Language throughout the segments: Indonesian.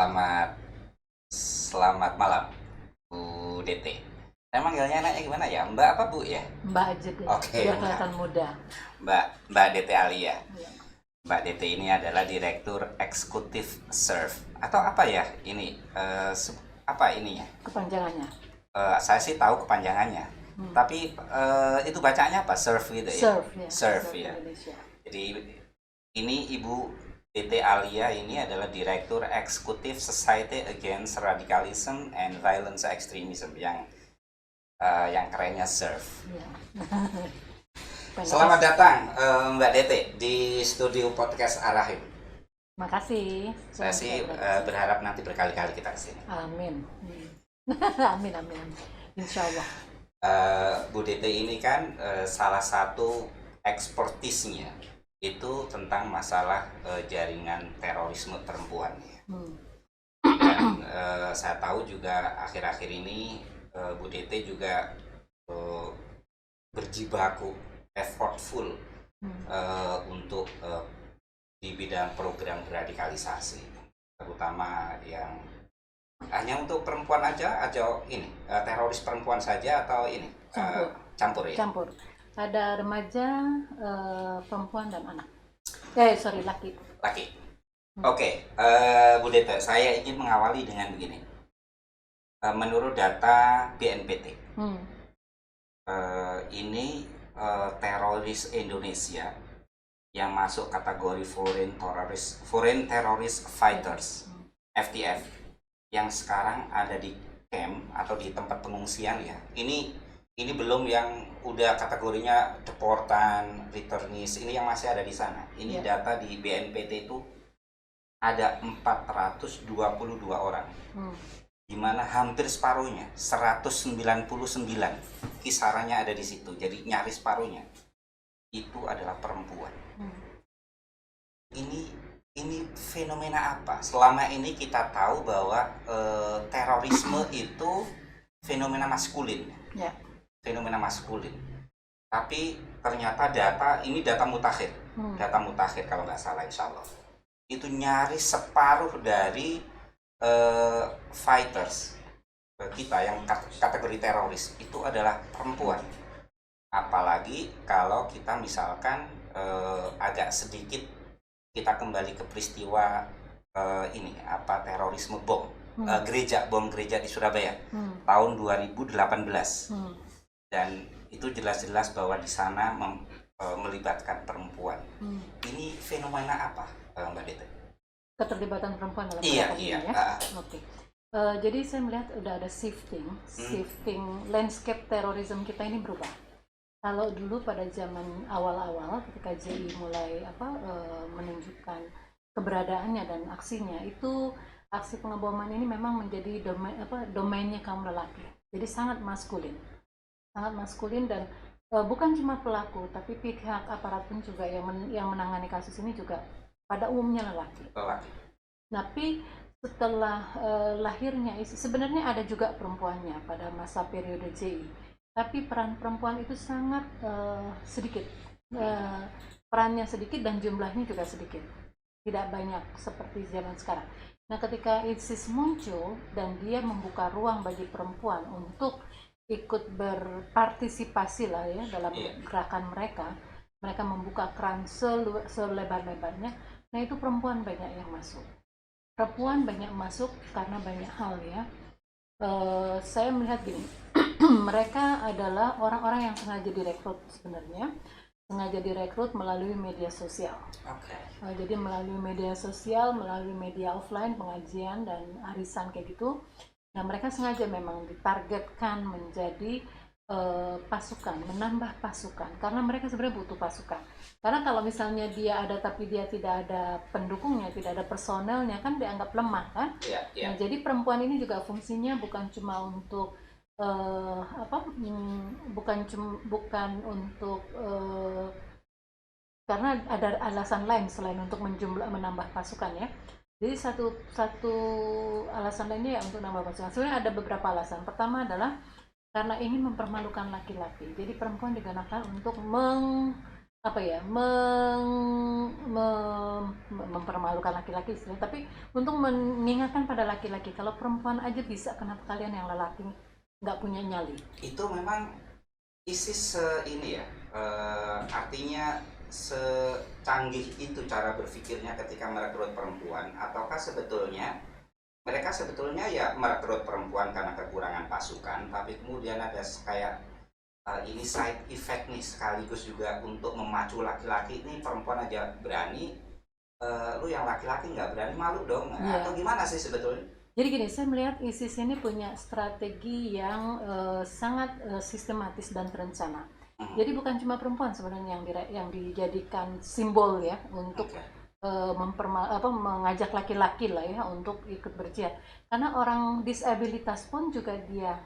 Selamat selamat malam, Bu DT. Saya manggilnya enaknya gimana ya? Mbak apa Bu ya? Mbak aja deh, Oke, biar Mbak. kelihatan muda. Mbak Mbak DT Alia. Iya. Mbak DT ini adalah Direktur Eksekutif Surf atau apa ya? Ini apa ininya? Kepanjangannya. Saya sih tahu kepanjangannya. Tapi itu bacanya apa? Surf gitu ya? Surf ya. Surf Surf ya. Indonesia. Jadi ini Ibu DT Alia ini adalah Direktur Eksekutif Society Against Radicalism and Violence Extremism yang kerennya surf. Iya. Selamat datang Mbak DT di studio podcast Arahim. Makasih. Saya sih berharap nanti berkali-kali kita kesini. Amin. Amin, amin, amin. Insya Allah. Bu DT ini kan salah satu ekspertisnya itu tentang masalah jaringan terorisme perempuan. Dan saya tahu juga akhir-akhir ini Bu DT juga berjibaku effortful untuk di bidang program deradikalisasi, terutama yang hanya untuk perempuan aja atau ini teroris perempuan saja atau ini campur ya? Campur. Ada remaja, perempuan dan anak. Laki. Laki. Oke, Bu Dete, saya ingin mengawali dengan begini. Menurut data BNPT, ini teroris Indonesia yang masuk kategori Foreign Terrorist Fighters (FTF) yang sekarang ada di camp atau di tempat pengungsian ya. Ini belum yang udah kategorinya deportan, returnees, ini yang masih ada di sana. Ini data di BNPT itu ada 422 orang. Di mana hampir separuhnya 199 kisarannya ada di situ. Jadi nyaris separuhnya itu adalah perempuan. Ini fenomena apa? Selama ini kita tahu bahwa terorisme itu fenomena maskulin. Ya. Fenomena maskulin. Tapi ternyata data mutakhir. Data mutakhir kalau nggak salah insya Allah. Itu nyaris separuh dari fighters kita yang kategori teroris itu adalah perempuan. Apalagi kalau kita misalkan agak sedikit kita kembali ke peristiwa terorisme bom gereja di Surabaya tahun 2018 dan itu jelas-jelas bahwa di sana melibatkan perempuan. Ini fenomena apa, Mbak Dete? Keterlibatan perempuan dalam iya. ya. Oke. Jadi saya melihat udah ada shifting landscape terorisme kita ini berubah. Kalau dulu pada zaman awal-awal ketika JI mulai menunjukkan keberadaannya dan aksinya, itu aksi pengeboman ini memang menjadi domainnya kaum lelaki. Jadi sangat maskulin dan bukan cuma pelaku tapi pihak aparat pun juga yang menangani kasus ini juga pada umumnya lelaki. Tapi setelah lahirnya sebenarnya ada juga perempuannya pada masa periode JI. Tapi peran perempuan itu sangat sedikit. Perannya sedikit dan jumlahnya juga sedikit. Tidak banyak seperti zaman sekarang. Nah, ketika ISIS muncul dan dia membuka ruang bagi perempuan untuk ikut berpartisipasi lah ya dalam gerakan mereka membuka keran selebar-lebarnya. Nah, itu perempuan banyak yang masuk. Perempuan banyak masuk karena banyak hal ya. Saya melihat gini, mereka adalah orang-orang yang sengaja direkrut sebenarnya. Sengaja direkrut melalui media sosial. Jadi melalui media sosial, melalui media offline, pengajian dan arisan kayak gitu. Nah, mereka sengaja memang ditargetkan menjadi pasukan, menambah pasukan, karena mereka sebenarnya butuh pasukan. Karena kalau misalnya dia ada tapi dia tidak ada pendukungnya, tidak ada personelnya, kan dianggap lemah kan? Nah, jadi perempuan ini juga fungsinya bukan cuma untuk karena ada alasan lain selain untuk menambah pasukan ya. Jadi satu alasan lainnya ya untuk nambah pasukan. Sebenarnya ada beberapa alasan. Pertama adalah karena ingin mempermalukan laki-laki. Jadi perempuan digunakan untuk apa ya, mempermalukan laki-laki istilahnya, tapi untuk mengingatkan pada laki-laki kalau perempuan aja bisa, kenapa kalian yang lelaki nggak punya nyali? Itu memang ISIS ini ya, artinya secanggih itu cara berpikirnya ketika merekrut perempuan, ataukah sebetulnya mereka sebetulnya ya merekrut perempuan karena kekurangan pasukan, tapi kemudian ada kayak ini side effect nih, sekaligus juga untuk memacu laki-laki. Ini perempuan aja berani, lu yang laki-laki nggak berani, malu dong. Iya. Atau gimana sih sebetulnya? Jadi gini, saya melihat ISIS ini punya strategi yang sangat sistematis dan terencana. Jadi bukan cuma perempuan sebenarnya yang dijadikan simbol ya untuk Oke. mengajak laki-laki lah ya untuk ikut berjihad. Karena orang disabilitas pun juga dia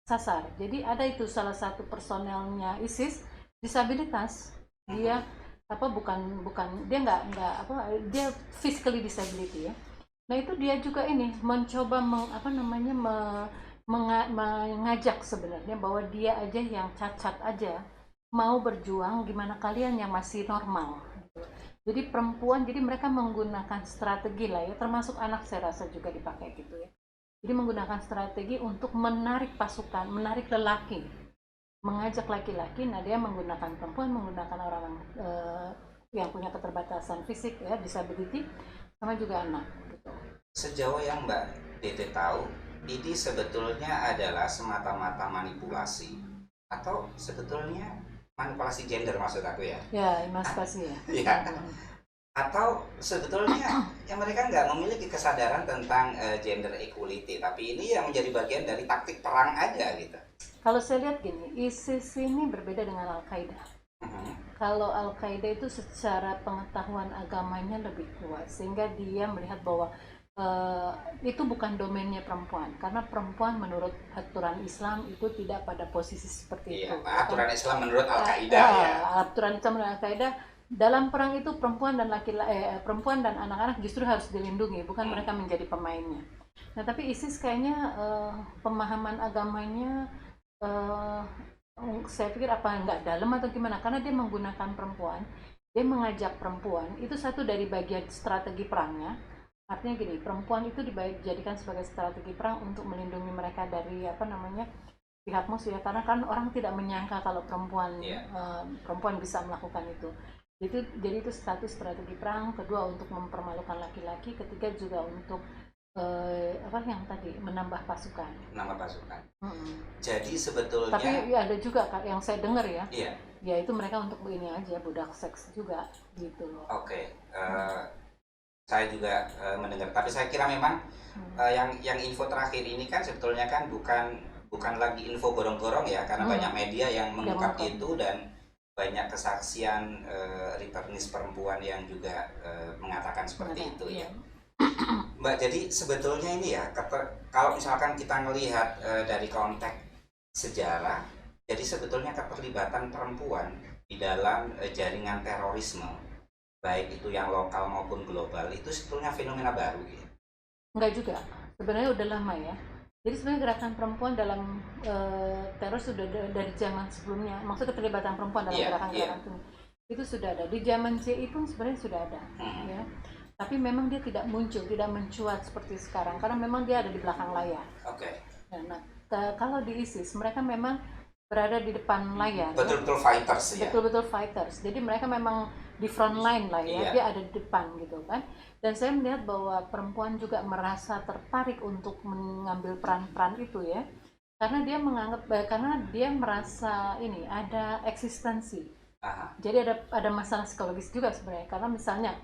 sasar. Jadi ada itu salah satu personelnya ISIS disabilitas. Dia bukan dia nggak dia physically disability ya. Nah itu dia juga ini mencoba mengajak sebenarnya bahwa dia aja yang cacat aja mau berjuang, gimana kalian yang masih normal gitu. Jadi perempuan, jadi mereka menggunakan strategi lah ya, termasuk anak saya rasa juga dipakai gitu ya. Jadi menggunakan strategi untuk menarik pasukan, menarik lelaki, mengajak laki-laki. Nah dia menggunakan perempuan, menggunakan orang yang punya keterbatasan fisik ya, disability, sama juga anak gitu. Sejauh yang Mbak Dede tahu, ini sebetulnya adalah semata-mata manipulasi atau sebetulnya manipulasi gender, maksud aku ya? Ya, emansipasi ya. Iya. Atau sebetulnya ya mereka nggak memiliki kesadaran tentang gender equality, tapi ini yang menjadi bagian dari taktik perang aja gitu. Kalau saya lihat gini, ISIS ini berbeda dengan Al-Qaeda. Kalau Al-Qaeda itu secara pengetahuan agamanya lebih kuat, sehingga dia melihat bahwa itu bukan domainnya perempuan, karena perempuan menurut aturan Islam itu tidak pada posisi seperti Iya, itu. aturan Islam menurut Al-Qaeda ya. Aturan Islam menurut Al-Qaeda, dalam perang itu perempuan dan perempuan dan anak-anak justru harus dilindungi, bukan mereka menjadi pemainnya. Nah, tapi ISIS kayaknya pemahaman agamanya saya pikir apa nggak dalam atau gimana, karena dia menggunakan perempuan, dia mengajak perempuan, itu satu dari bagian strategi perangnya. Artinya gini, perempuan itu dijadikan sebagai strategi perang untuk melindungi mereka dari pihak musuh ya, karena kan orang tidak menyangka kalau perempuan bisa melakukan itu. Jadi itu satu strategi perang, kedua untuk mempermalukan laki-laki, ketiga juga untuk yang tadi menambah pasukan. Jadi sebetulnya. Tapi ya ada juga yang saya dengar ya. Iya. Ya itu mereka untuk ini aja, budak seks juga gitu loh. Oke. Saya juga mendengar, tapi saya kira memang yang info terakhir ini kan sebetulnya kan bukan lagi info gorong-gorong ya, karena banyak media yang mengungkap itu dan banyak kesaksian returnis perempuan yang juga mengatakan seperti itu ya. Mbak, jadi sebetulnya ini ya, kalau misalkan kita melihat dari konteks sejarah, jadi sebetulnya keterlibatan perempuan di dalam jaringan terorisme, baik itu yang lokal maupun global, itu sebetulnya fenomena baru ya? Enggak juga, sebenarnya udah lama ya. Jadi sebenarnya gerakan perempuan dalam teror sudah dari zaman sebelumnya, maksud keterlibatan perempuan dalam gerakan-gerakan itu sudah ada. Di zaman CI pun sebenarnya sudah ada ya. Tapi memang dia tidak muncul, tidak mencuat seperti sekarang, karena memang dia ada di belakang layar. Oke. Nah, kalau di ISIS mereka memang berada di depan layar. Betul-betul fighters ya. Betul-betul fighters. Jadi mereka memang di front line lah ya, dia ada di depan gitu kan. Dan saya melihat bahwa perempuan juga merasa tertarik untuk mengambil peran-peran itu ya, karena dia merasa ini ada eksistensi. Jadi ada masalah psikologis juga sebenarnya, karena misalnya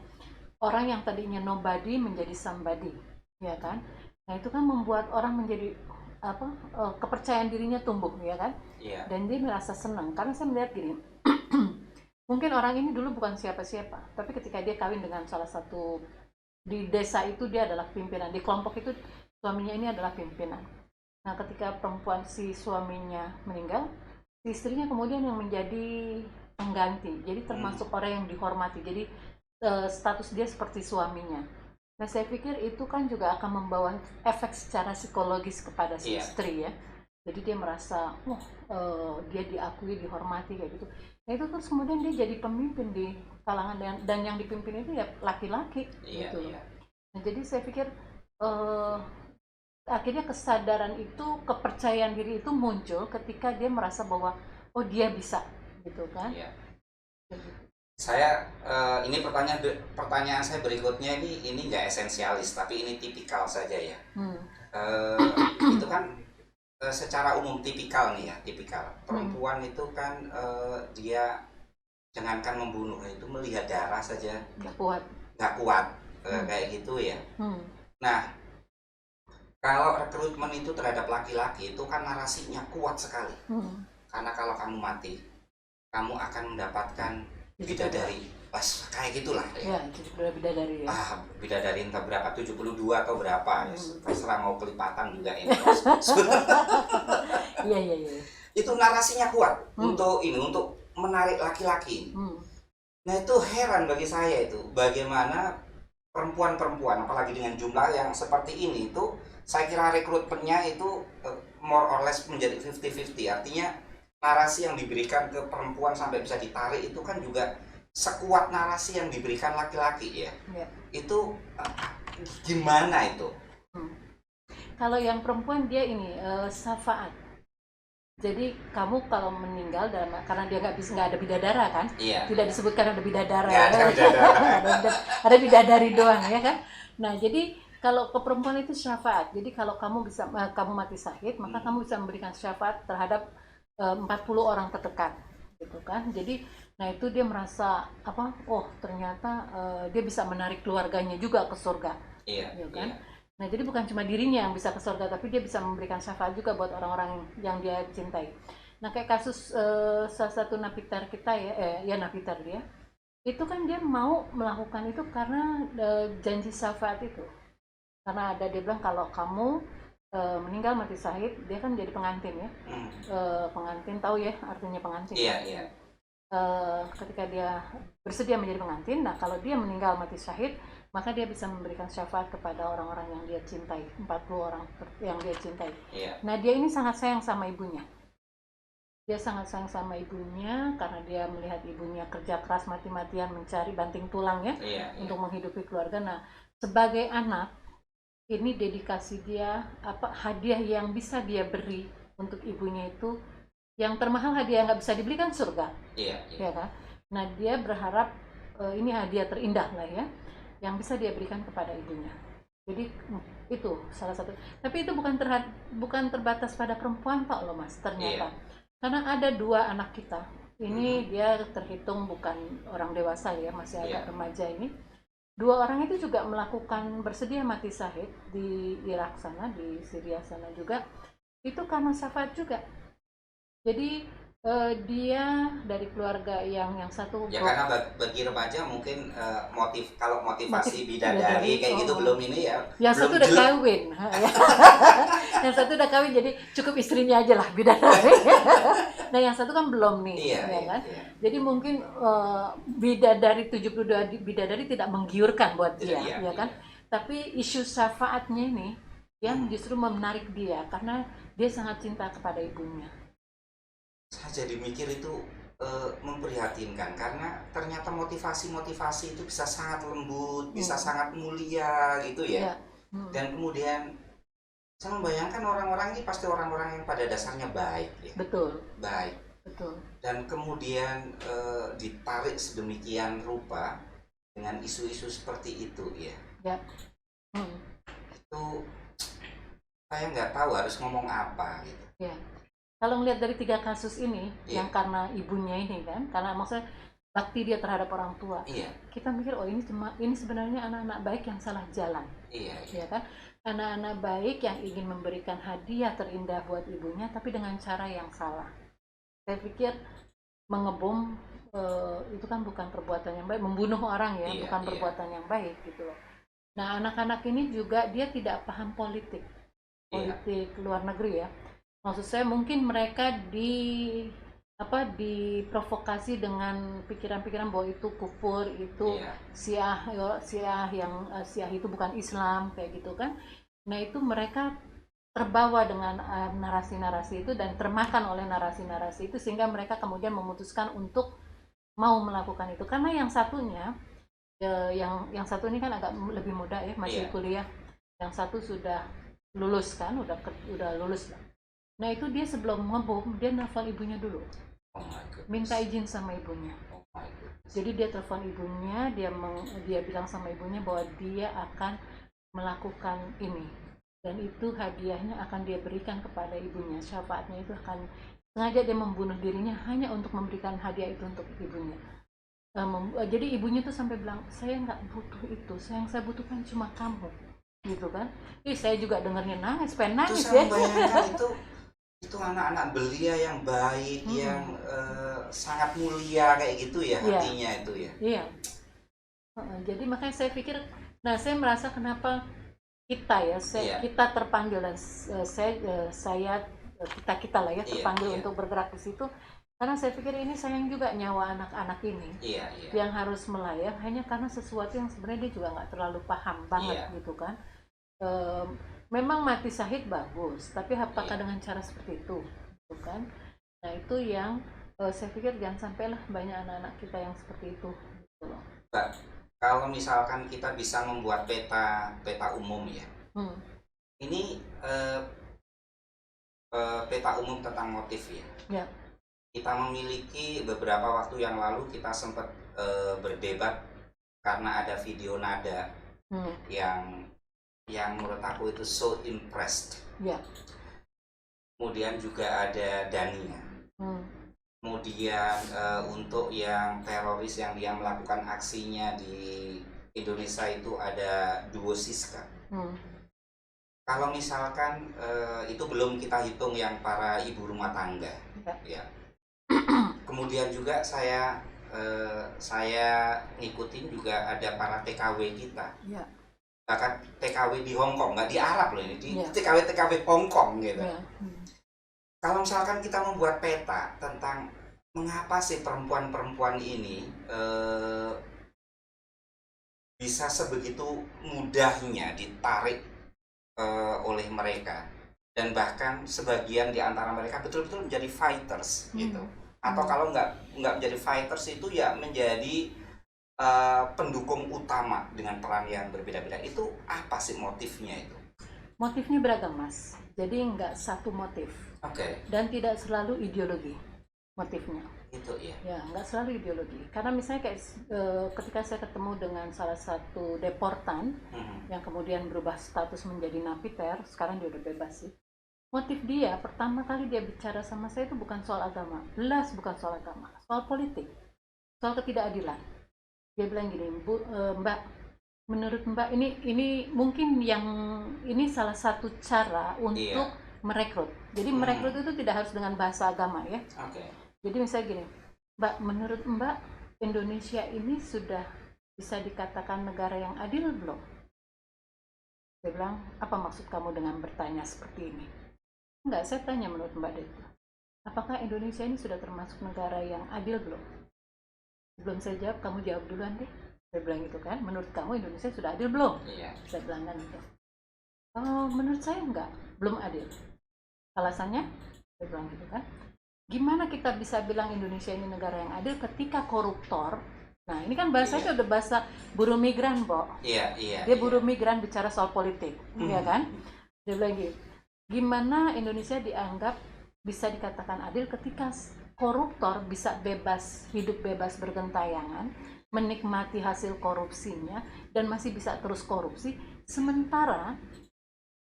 orang yang tadinya nobody menjadi somebody, ya kan? Nah itu kan membuat orang menjadi kepercayaan dirinya tumbuh, ya kan? Dan dia merasa senang, karena saya melihat gini, mungkin orang ini dulu bukan siapa-siapa, tapi ketika dia kawin dengan salah satu di desa itu, dia adalah pimpinan di kelompok itu, suaminya ini adalah pimpinan. Nah ketika perempuan si suaminya meninggal, si istrinya kemudian yang menjadi pengganti, jadi termasuk orang yang dihormati, jadi status dia seperti suaminya. Nah saya pikir itu kan juga akan membawa efek secara psikologis kepada si istri ya. Jadi dia merasa, dia diakui, dihormati kayak gitu. Nah itu terus kemudian dia jadi pemimpin di kalangan, dan yang dipimpin itu ya laki-laki Iya, gitu loh. iya. Nah jadi saya pikir eh, akhirnya kesadaran itu, kepercayaan diri itu muncul ketika dia merasa bahwa oh dia bisa gitu kan. Iya. Kayak gitu. Saya ini pertanyaan saya berikutnya ini nggak esensialis tapi ini tipikal saja ya. Hmm. Eh, itu kan secara umum tipikal nih ya, tipikal perempuan itu kan dia jangankan membunuh itu melihat darah saja Nggak kuat. nggak kuat, Hmm. kayak gitu ya. Hmm. Nah, kalau rekrutmen itu terhadap laki-laki itu kan narasinya kuat sekali, Hmm. karena kalau kamu mati kamu akan mendapatkan bidadari, pas kayak gitulah ya. Ya, itu sudah bidadari ya. Bidadari entah berapa, 72 atau berapa ya, terserah mau kelipatan juga ini. Iya, iya, iya. Itu narasinya kuat untuk menarik laki-laki. Nah itu heran bagi saya itu bagaimana perempuan-perempuan apalagi dengan jumlah yang seperti ini itu, saya kira rekrutmennya itu more or less menjadi 50-50. Artinya narasi yang diberikan ke perempuan sampai bisa ditarik itu kan juga sekuat narasi yang diberikan laki-laki ya. Itu gimana itu? Kalau yang perempuan dia ini syafaat. Jadi kamu kalau meninggal karena dia nggak ada bidadara kan? Iya. Tidak disebutkan ada bidadara. Nggak ada bidadara. Ada bidadari doang ya kan? Nah jadi kalau ke perempuan itu syafaat. Jadi kalau kamu mati syahid, maka kamu bisa memberikan syafaat terhadap 40 orang terdekat, gitu kan? Jadi, nah itu dia merasa apa? Oh ternyata dia bisa menarik keluarganya juga ke surga, Iya. gitu kan? Iya. Nah jadi bukan cuma dirinya yang bisa ke surga, tapi dia bisa memberikan syafaat juga buat orang-orang yang dia cintai. Nah kayak kasus salah satu napitar kita ya napitar dia, itu kan dia mau melakukan itu karena janji syafaat itu. Karena ada dia bilang kalau kamu meninggal mati syahid, dia kan jadi pengantin ya. Pengantin, tahu ya artinya pengantin. Iya, iya. Ketika dia bersedia menjadi pengantin, nah kalau dia meninggal mati syahid, maka dia bisa memberikan syafaat kepada orang-orang yang dia cintai, 40 orang yang dia cintai. Iya. Nah dia ini sangat sayang sama ibunya. Dia sangat sayang sama ibunya karena dia melihat ibunya kerja keras mati-matian mencari banting tulang ya, Iya. untuk menghidupi keluarga. Nah sebagai anak, ini dedikasi dia, hadiah yang bisa dia beri untuk ibunya itu, yang termahal hadiah yang nggak bisa dibelikan surga. Iya. Ya kan? Nah dia berharap ini hadiah terindah lah ya, yang bisa dia berikan kepada ibunya. Jadi itu salah satu. Tapi itu bukan terbatas pada perempuan Pak loh Mas ternyata. Karena ada 2 anak kita. Ini dia terhitung bukan orang dewasa ya, masih agak remaja ini. 2 orang itu juga melakukan bersedia mati syahid di Irak sana, di Syria sana juga. Itu karena syafaat juga. Jadi dia dari keluarga yang satu ya karena bagi remaja mungkin kalau motivasi bidadari kayak gitu belum ini ya, yang belum satu udah kawin. Yang satu udah kawin, jadi cukup istrinya aja lah bidadari. Nah yang satu kan belum nih, iya, ya kan? Iya. Jadi mungkin bidadari 72 bidadari tidak menggiurkan buat dia, ya kan? Tapi isu syafaatnya ini yang justru menarik dia karena dia sangat cinta kepada ibunya. Saya jadi mikir itu memprihatinkan karena ternyata motivasi itu bisa sangat lembut, bisa sangat mulia gitu ya. Dan kemudian saya membayangkan orang-orang ini pasti orang-orang yang pada dasarnya baik ya. Betul. Baik. Betul. Dan kemudian ditarik sedemikian rupa dengan isu-isu seperti itu ya. Ya. Itu saya nggak tahu harus ngomong apa gitu. Ya. Kalau melihat dari 3 kasus ini, yang karena ibunya ini kan, karena maksudnya bakti dia terhadap orang tua, kita mikir oh ini sebenarnya anak-anak baik yang salah jalan, ya kan? Anak-anak baik yang ingin memberikan hadiah terindah buat ibunya, tapi dengan cara yang salah. Saya pikir mengebom itu kan bukan perbuatan yang baik, membunuh orang ya, bukan perbuatan yang baik gitu loh. Nah anak-anak ini juga dia tidak paham politik luar negeri ya. Maksud saya mungkin mereka diprovokasi dengan pikiran-pikiran bahwa itu kufur, itu Syiah itu bukan Islam kayak gitu kan. Nah itu mereka terbawa dengan narasi-narasi itu dan termakan oleh narasi-narasi itu sehingga mereka kemudian memutuskan untuk mau melakukan itu. Karena yang satunya yang satu ini kan agak lebih muda ya, masih Iya. kuliah. Yang satu sudah lulus kan, udah lulus lah. Nah itu dia sebelum ngebom dia nelfon ibunya dulu, Oh my minta goodness. izin sama ibunya. Oh my goodness. Jadi dia telepon ibunya, dia bilang sama ibunya bahwa dia akan melakukan ini dan itu hadiahnya akan dia berikan kepada ibunya. Syafaatnya itu akan sengaja dia membunuh dirinya hanya untuk memberikan hadiah itu untuk ibunya. Jadi ibunya tuh sampai bilang, saya nggak butuh itu, yang saya butuhkan cuma kamu, gitu kan. Saya juga dengernya nangis, pengen Itu nangis saya ya. membayangkan itu anak-anak belia yang baik, yang Mm-mm. sangat mulia kayak gitu ya Iya, hatinya itu ya. iya. Jadi makanya saya pikir, nah saya merasa kenapa kita ya, Iya, kita terpanggil dan saya kita lah ya iya, terpanggil iya, untuk bergerak di situ karena saya pikir ini sayang juga nyawa anak-anak ini iya, iya, yang harus melayang hanya karena sesuatu yang sebenarnya dia juga nggak terlalu paham banget iya, gitu kan. Eee, Memang mati syahid bagus, tapi apakah iya. dengan cara seperti itu, gitu kan? Nah itu yang saya pikir jangan sampailah banyak anak-anak kita yang seperti itu, gitu loh. Mbak, kalau misalkan kita bisa membuat peta peta umum ya, Hmm, ini peta umum tentang motif ya. ya, Kita memiliki beberapa waktu yang lalu kita sempat berdebat karena ada video nada hmm, yang menurut aku itu so impressed. ya, Kemudian juga ada Dania. hmm, Kemudian untuk yang teroris yang dia melakukan aksinya di Indonesia itu ada Duo Siska. hmm, Kalau misalkan itu belum kita hitung yang para ibu rumah tangga, ya, ya. Kemudian juga saya ngikutin juga ada para TKW kita, ya, bahkan TKW di Hong Kong, nggak di Arab loh ini, di ya, TKW TKW Hong Kong gitu. ya, Kalau misalkan kita membuat peta tentang mengapa sih perempuan-perempuan ini bisa sebegitu mudahnya ditarik oleh mereka dan bahkan sebagian di antara mereka betul-betul menjadi fighters gitu, atau kalau nggak menjadi fighters itu ya menjadi pendukung utama dengan peran yang berbeda-beda. Itu apa sih motifnya itu? Motifnya beragam mas, jadi nggak satu motif Oke. dan tidak selalu ideologi motifnya. Itu ya. Ya, nggak selalu ideologi. Karena misalnya kayak ketika saya ketemu dengan salah satu deportan yang kemudian berubah status menjadi napiter, sekarang dia udah bebas sih. Motif dia pertama kali dia bicara sama saya itu bukan soal agama, jelas bukan soal agama, soal politik, soal ketidakadilan. Dia bilang gini, Mbak, menurut Mbak ini mungkin yang ini salah satu cara untuk Iya. merekrut. Jadi merekrut itu tidak harus dengan bahasa agama ya. Oke. Jadi misalnya gini, Mbak, menurut Mbak Indonesia ini sudah bisa dikatakan negara yang adil belum? Dia bilang, apa maksud kamu dengan bertanya seperti ini? Enggak, saya tanya menurut Mbak Deta, apakah Indonesia ini sudah termasuk negara yang adil belum? Sebelum saya jawab, kamu jawab duluan deh. Saya bilang gitu kan, menurut kamu Indonesia sudah adil belum? Iya. Saya bilang kan gitu. Oh, menurut saya enggak, belum adil. Alasannya? Saya bilang gitu kan. Gimana kita bisa bilang Indonesia ini negara yang adil ketika koruptor? Nah, ini kan bahasanya udah bahasa buruh migran, Bo. Iya, iya. Dia buruh migran bicara soal politik, ya kan? Dia bilang gitu. Gimana Indonesia dianggap bisa dikatakan adil ketika koruptor bisa bebas, hidup bebas bergentayangan, menikmati hasil korupsinya dan masih bisa terus korupsi, sementara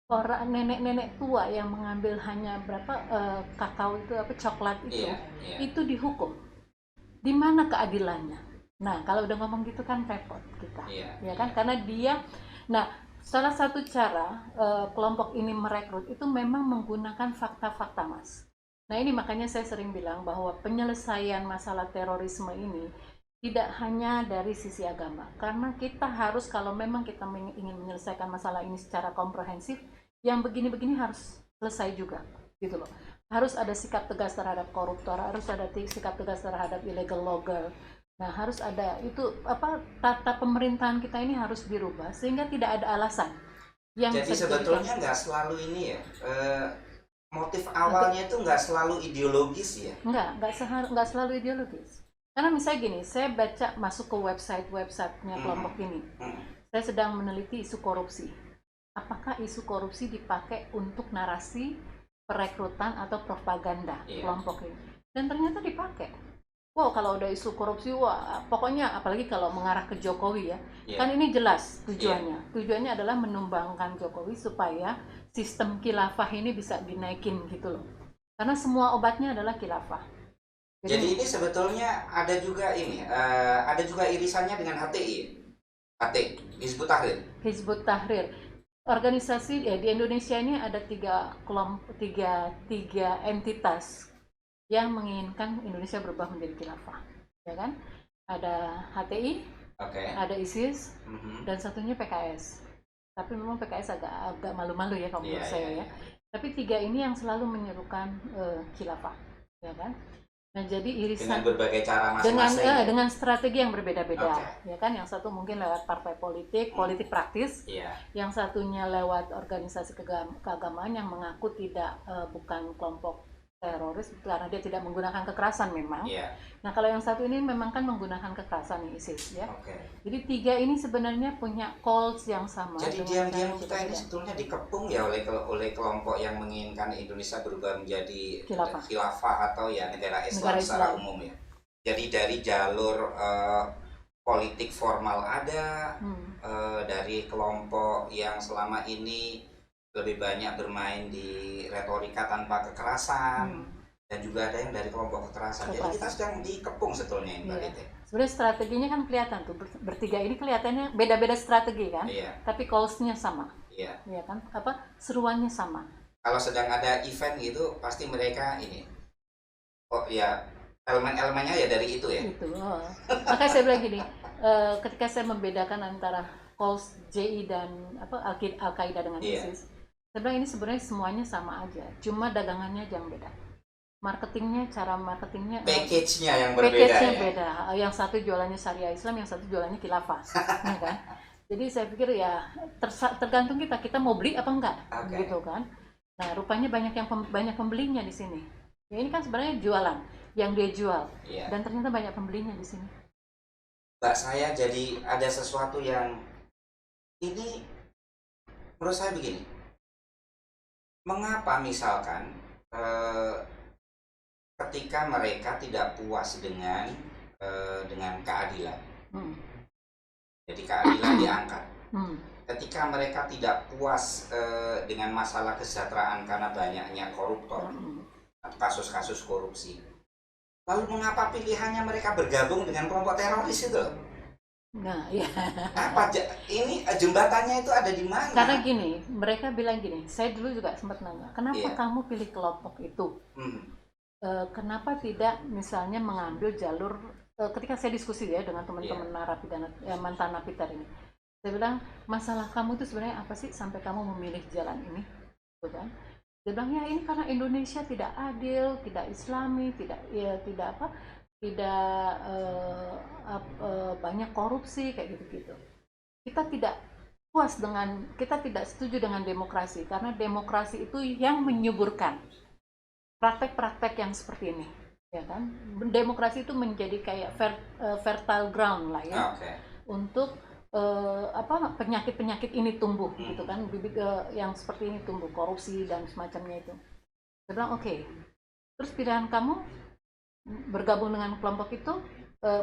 orang nenek-nenek tua yang mengambil hanya berapa kakao itu apa coklat itu itu dihukum. Di mana keadilannya? Nah, kalau udah ngomong gitu kan repot kita. Ya kan? Karena dia salah satu cara kelompok ini merekrut itu memang menggunakan fakta-fakta, Mas. Nah, ini makanya saya sering bilang bahwa penyelesaian masalah terorisme ini tidak hanya dari sisi agama, karena kita harus kalau memang kita ingin menyelesaikan masalah ini secara komprehensif, yang begini-begini harus selesai juga, gitu loh. Harus ada sikap tegas terhadap koruptor, harus ada sikap tegas terhadap illegal logger. Nah, harus ada itu tata pemerintahan kita ini harus dirubah sehingga tidak ada alasan yang Jadi bisa sebetulnya dijadikan. nggak selalu ini ya, motif awalnya itu nggak selalu ideologis ya. Nggak selalu ideologis. Karena misalnya gini, saya baca masuk ke websitenya kelompok ini, Hmm. saya sedang meneliti isu korupsi. Apakah isu korupsi dipakai untuk narasi perekrutan atau propaganda kelompok ini? Dan ternyata dipakai. Wow, kalau udah isu korupsi, wah, pokoknya apalagi kalau mengarah ke Jokowi ya, kan ini jelas tujuannya. Tujuannya adalah menumbangkan Jokowi supaya sistem khilafah ini bisa dinaikin gitu loh. Karena semua obatnya adalah khilafah. Jadi ini sebetulnya ada juga ada juga irisannya dengan HTI, Hizbut Tahrir. Hizbut Tahrir, organisasi di Indonesia ini ada tiga entitas yang menginginkan Indonesia berubah menjadi khilafah, ya kan? Ada HTI, ada ISIS, dan satunya PKS. Tapi memang PKS agak malu-malu ya kalau menurut saya ya. Tapi tiga ini yang selalu menyerukan khilafah, ya kan? Nah, jadi irisan dengan berbagai cara masing-masing dengan strategi yang berbeda-beda, ya kan? Yang satu mungkin lewat partai politik praktis, yang satunya lewat organisasi keagamaan yang mengaku bukan kelompok teroris karena dia tidak menggunakan kekerasan memang. Nah, kalau yang satu ini memang kan menggunakan kekerasan ISIS ya. Jadi tiga ini sebenarnya punya goals yang sama. Jadi diam-diam kita ini sebetulnya dikepung ya oleh kelompok yang menginginkan Indonesia berubah menjadi khilafah atau ya negara Islam secara umum ya. Jadi dari jalur politik formal ada, dari kelompok yang selama ini lebih banyak bermain di retorika tanpa kekerasan, dan juga ada yang dari kelompok kekerasan. Jadi kita sedang dikepung sebetulnya ini, Mbak Tete. Sebenarnya strateginya kan kelihatan tuh, bertiga ini kelihatannya beda-beda strategi kan, tapi goals-nya sama, ya kan? Seruannya sama. Kalau sedang ada event gitu, pasti mereka ini, elemen-elemennya ya dari itu ya. Makanya saya bilang gini, ketika saya membedakan antara goals JI dan Al-Qaeda dengan ISIS, saya bilang ini sebenarnya semuanya sama aja, cuma dagangannya yang beda. Cara marketingnya, package-nya yang berbeda. Beda. Yang satu jualannya syariah Islam, yang satu jualannya khilafah, ya kan? Jadi saya pikir ya tergantung kita mau beli apa enggak, gitu kan? Nah, rupanya banyak pembelinya di sini. Ya ini kan sebenarnya jualan, yang dia jual, dan ternyata banyak pembelinya di sini. Mbak, saya jadi ada sesuatu yang ini menurut saya begini. Mengapa misalkan ketika mereka tidak puas dengan keadilan, jadi keadilan diangkat. Ketika mereka tidak puas dengan masalah kesejahteraan karena banyaknya koruptor, kasus-kasus korupsi, lalu mengapa pilihannya mereka bergabung dengan kelompok teroris itu? Nah, ya. Apa ini jembatannya itu ada di mana? Karena gini, mereka bilang gini, saya dulu juga sempat nanya, kenapa kamu pilih kelompok itu? Kenapa tidak misalnya mengambil jalur, ketika saya diskusi ya dengan teman-teman narapidana, mantan napiter ini, saya bilang, masalah kamu itu sebenarnya apa sih sampai kamu memilih jalan ini? Gitu kan? Dia bilang, ya ini karena Indonesia tidak adil, tidak Islami, tidak banyak korupsi kayak gitu-gitu. Kita tidak setuju dengan demokrasi karena demokrasi itu yang menyuburkan praktek-praktek yang seperti ini, ya kan? Demokrasi itu menjadi kayak fertile ground lah ya, untuk penyakit-penyakit ini tumbuh, gitu kan? Bibit yang seperti ini tumbuh, korupsi dan semacamnya itu. Saya bilang oke. Terus pilihan kamu bergabung dengan kelompok itu,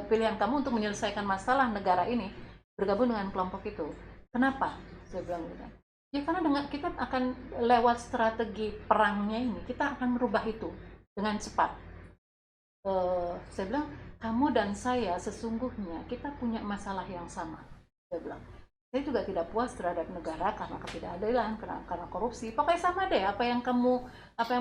pilihan kamu untuk menyelesaikan masalah negara ini bergabung dengan kelompok itu. Kenapa? Saya bilang gitu. Ya karena kita akan lewat strategi perangnya ini, kita akan merubah itu dengan cepat. Saya bilang, kamu dan saya sesungguhnya kita punya masalah yang sama. Saya bilang, saya juga tidak puas terhadap negara karena ketidakadilan, karena korupsi. Pokoknya sama deh, apa yang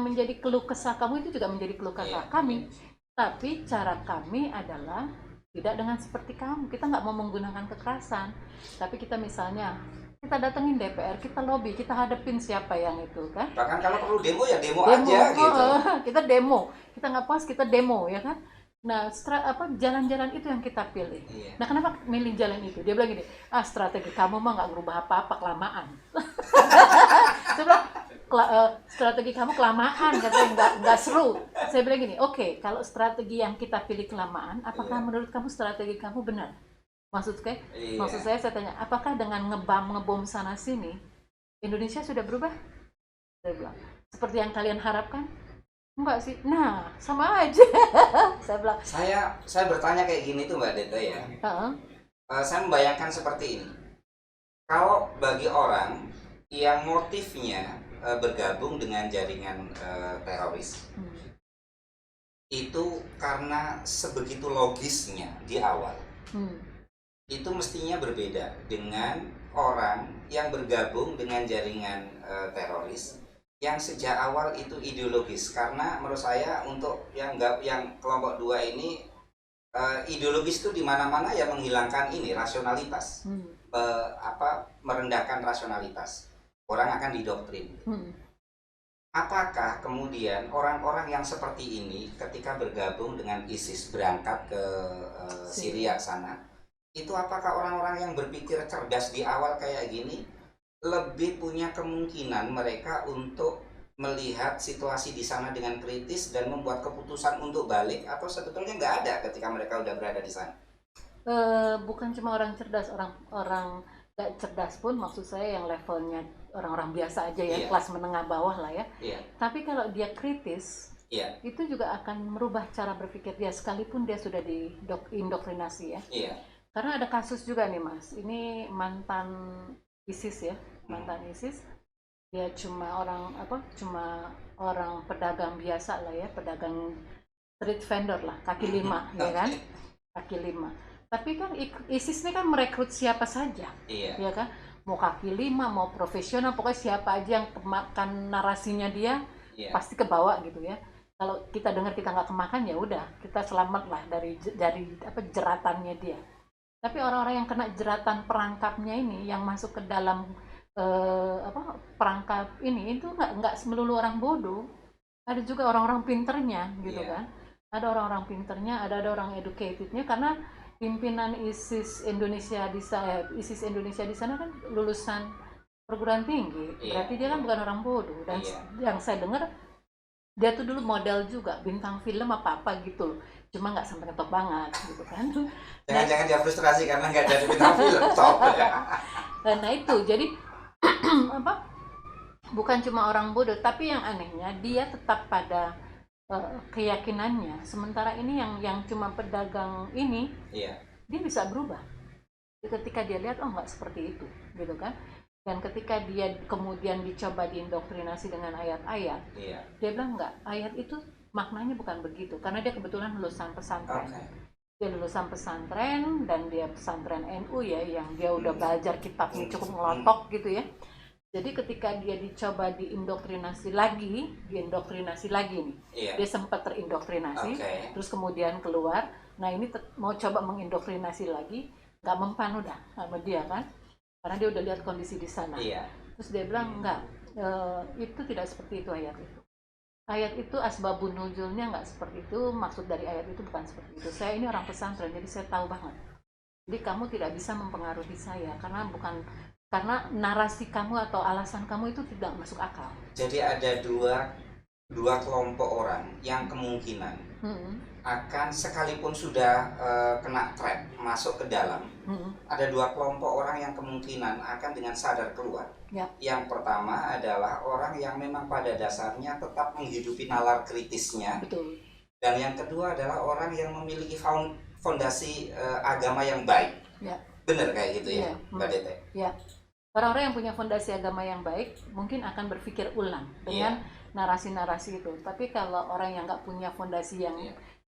menjadi keluh kesah kamu itu juga menjadi keluh kesah kami. Tapi cara kami adalah tidak dengan seperti kamu. Kita nggak mau menggunakan kekerasan, tapi kita misalnya kita datengin DPR, kita lobby, kita hadapin siapa yang itu kan. Bahkan kalau perlu demo ya demo aja gitu. Kita demo, kita nggak puas kita demo ya kan. Nah, jalan-jalan itu yang kita pilih. Nah, kenapa milih jalan itu? Dia bilang gini, strategi kamu mah nggak berubah apa-apa, kelamaan. Saya bilang, strategi kamu kelamaan, katanya nggak seru. Saya bilang gini, oke, kalau strategi yang kita pilih kelamaan, apakah menurut kamu strategi kamu benar? Maksud saya tanya, apakah dengan ngebom sana sini, Indonesia sudah berubah? Saya bilang, seperti yang kalian harapkan? Enggak sih. Nah, sama aja. Saya bilang. Saya bertanya kayak gini tuh Mbak Deta ya. Saya membayangkan seperti ini. Kalau bagi orang yang motifnya bergabung dengan jaringan teroris, itu karena sebegitu logisnya di awal. Itu mestinya berbeda dengan orang yang bergabung dengan jaringan teroris yang sejak awal itu ideologis. Karena menurut saya untuk yang kelompok 2 ini ideologis itu di mana-mana ya menghilangkan ini rasionalitas, merendahkan rasionalitas. Orang akan didoktrin. Apakah kemudian orang-orang yang seperti ini ketika bergabung dengan ISIS berangkat ke Syria sana, itu apakah orang-orang yang berpikir cerdas di awal kayak gini lebih punya kemungkinan mereka untuk melihat situasi di sana dengan kritis dan membuat keputusan untuk balik, atau sebetulnya nggak ada ketika mereka udah berada di sana? Bukan cuma orang cerdas, orang nggak cerdas pun, maksud saya yang levelnya orang-orang biasa aja ya, kelas menengah bawah lah ya. Tapi kalau dia kritis, itu juga akan merubah cara berpikir dia sekalipun dia sudah diindoktrinasi ya. Karena ada kasus juga nih Mas, ini mantan ISIS ya, mantan ISIS, dia cuma orang pedagang biasa lah ya, pedagang street vendor lah, kaki lima ya kan, kaki lima. Tapi kan ISIS ini kan merekrut siapa saja, ya kan, mau kaki lima, mau profesional, pokoknya siapa aja yang kemakan narasinya dia pasti kebawa gitu ya. Kalau kita dengar kita nggak kemakan ya udah, kita selamat lah dari jeratannya dia. Tapi orang-orang yang kena jeratan perangkapnya ini, yang masuk ke dalam perangkap ini, itu nggak melulu orang bodoh, ada juga orang-orang pinternya gitu kan. Ada orang-orang pinternya, ada orang educatednya, karena pimpinan ISIS Indonesia di sana kan lulusan perguruan tinggi, berarti dia kan bukan orang bodoh. Dan yang saya dengar dia tuh dulu model juga, bintang film apa gitu, cuma nggak sampai ngetop banget gitu kan. Jangan-jangan dia frustrasi karena nggak jadi bintang film top. Nah itu jadi bukan cuma orang bodoh, tapi yang anehnya dia tetap pada keyakinannya. Sementara ini yang cuma pedagang ini, dia bisa berubah ketika dia lihat nggak seperti itu gitu kan. Dan ketika dia kemudian dicoba diindoktrinasi dengan ayat-ayat, dia bilang enggak, ayat itu maknanya bukan begitu, karena dia kebetulan lulusan pesantren. Dia lulusan pesantren dan dia pesantren NU ya, yang dia udah belajar kitabnya cukup ngelotok gitu ya. Jadi ketika dia dicoba diindoktrinasi lagi nih, dia sempat terindoktrinasi, terus kemudian keluar. Nah ini mau coba mengindoktrinasi lagi, nggak mempan udah sama dia kan, karena dia udah lihat kondisi di sana. Terus dia bilang enggak, itu tidak seperti itu ayat itu. Ayat itu asbabun nuzulnya nggak seperti itu, maksud dari ayat itu bukan seperti itu. Saya ini orang pesantren, jadi saya tahu banget. Jadi kamu tidak bisa mempengaruhi saya karena narasi kamu atau alasan kamu itu tidak masuk akal. Jadi ada dua kelompok orang yang kemungkinan akan, sekalipun sudah kena trap masuk ke dalam, ada dua kelompok orang yang kemungkinan akan dengan sadar keluar. Yang pertama adalah orang yang memang pada dasarnya tetap menghidupi nalar kritisnya. Betul. Dan yang kedua adalah orang yang memiliki fondasi agama yang baik. Benar kayak gitu ya, Mbak Dete? Orang-orang yang punya fondasi agama yang baik mungkin akan berpikir ulang dengan narasi-narasi itu. Tapi kalau orang yang nggak punya fondasi yang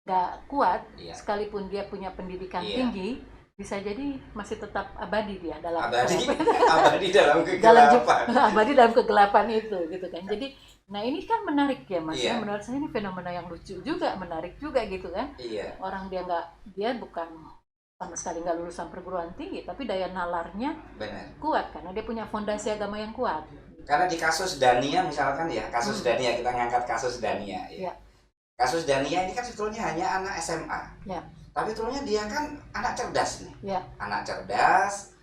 nggak kuat, sekalipun dia punya pendidikan tinggi, bisa jadi masih tetap abadi dia dalam abadi dalam kegelapan. Abadi dalam kegelapan itu gitu kan. Jadi nah ini kan menarik ya Mas. Menurut saya ini fenomena yang lucu juga, menarik juga gitu kan. Orang dia bukan sama sekali nggak lulusan perguruan tinggi, tapi daya nalarnya kuat karena dia punya fondasi agama yang kuat. Karena di kasus Dania misalkan ya, Dania, kita ngangkat kasus Dania ya. Kasus Dania ini kan sebetulnya hanya anak SMA. Tapi sebetulnya dia kan anak cerdas nih. Anak cerdas,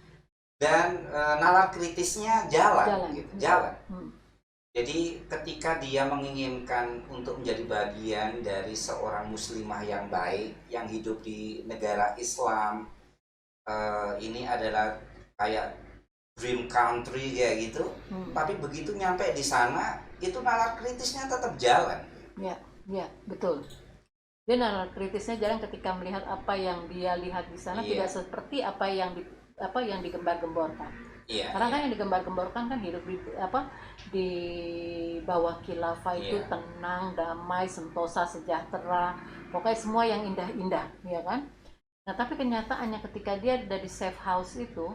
dan nalar kritisnya jalan, gitu, jalan. Hmm. Jadi ketika dia menginginkan untuk menjadi bagian dari seorang muslimah yang baik, yang hidup di negara Islam, ini adalah kayak dream country kayak gitu. Tapi begitu nyampe di sana, itu nalar kritisnya tetap jalan. Ya, betul. Dia nalar kritisnya jalan ketika melihat apa yang dia lihat di sana tidak seperti apa yang digembar-gemborkan. Karena kan yang digembar-gemborkan kan hidup di bawah khilafah itu tenang, damai, sentosa, sejahtera, pokoknya semua yang indah-indah, ya kan? Nah, tapi kenyataannya ketika dia ada di safe house itu,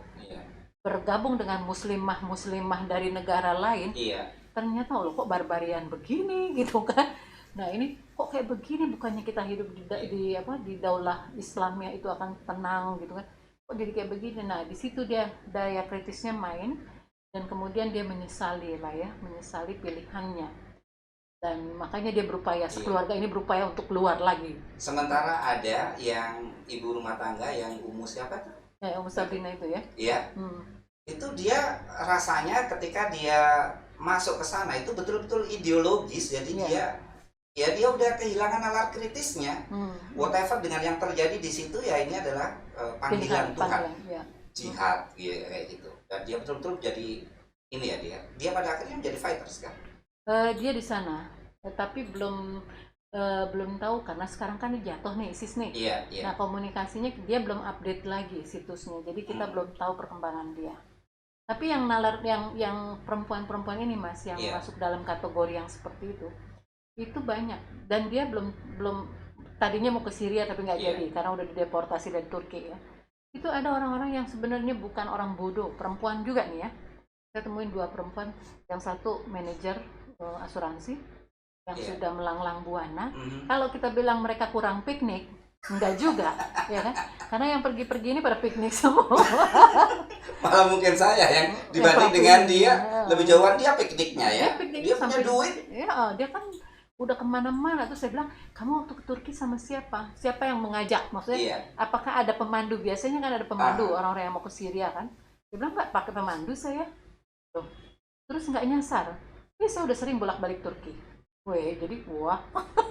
bergabung dengan muslimah dari negara lain, ternyata loh kok barbarian begini gitu kan. Nah, ini kok kayak begini, bukannya kita hidup di daulah Islamnya itu akan tenang gitu kan, kok jadi kayak begini. Nah, di situ dia daya kritisnya main, dan kemudian dia menyesali pilihannya, dan makanya dia berupaya, sekeluarga ini berupaya untuk keluar lagi. Sementara ada yang ibu rumah tangga yang siapa tuh? Ummu Sabrina itu ya. Iya. Itu dia rasanya ketika dia masuk ke sana itu betul-betul ideologis, jadi dia udah kehilangan nalar kritisnya. Whatever dengan yang terjadi di situ, ya ini adalah panggilan Tuhan, jihad, kayak gitu. Dan dia betul-betul jadi ini ya, dia pada akhirnya menjadi fighters kan. Dia di sana, tapi belum tahu karena sekarang kan jatuh nih ISIS nih. Nah, komunikasinya dia belum update lagi situsnya, jadi kita belum tahu perkembangan dia. Tapi yang nalar yang perempuan-perempuan ini Mas, yang masuk dalam kategori yang seperti itu banyak, dan dia belum tadinya mau ke Syria tapi nggak jadi karena udah dideportasi dari Turki ya. Itu ada orang-orang yang sebenarnya bukan orang bodoh, perempuan juga nih ya. Saya temuin 2 perempuan, yang satu manajer asuransi yang sudah melanglang buana. Kalau kita bilang mereka kurang piknik, enggak juga, ya kan? Karena yang pergi-pergi ini pada piknik semua. Malah mungkin saya yang dibanding dengan dia lebih jauhan dia pikniknya ya. Dia punya duit. Ya, dia kan udah kemana-mana. Terus saya bilang, kamu waktu ke Turki sama siapa? Siapa yang mengajak? Maksudnya, apakah ada pemandu? Biasanya kan ada pemandu, orang-orang yang mau ke Syria kan. Dia bilang, nggak pakai pemandu saya. Tuh. Terus nggak nyasar. Saya udah sering bolak-balik Turki. Jadi wah,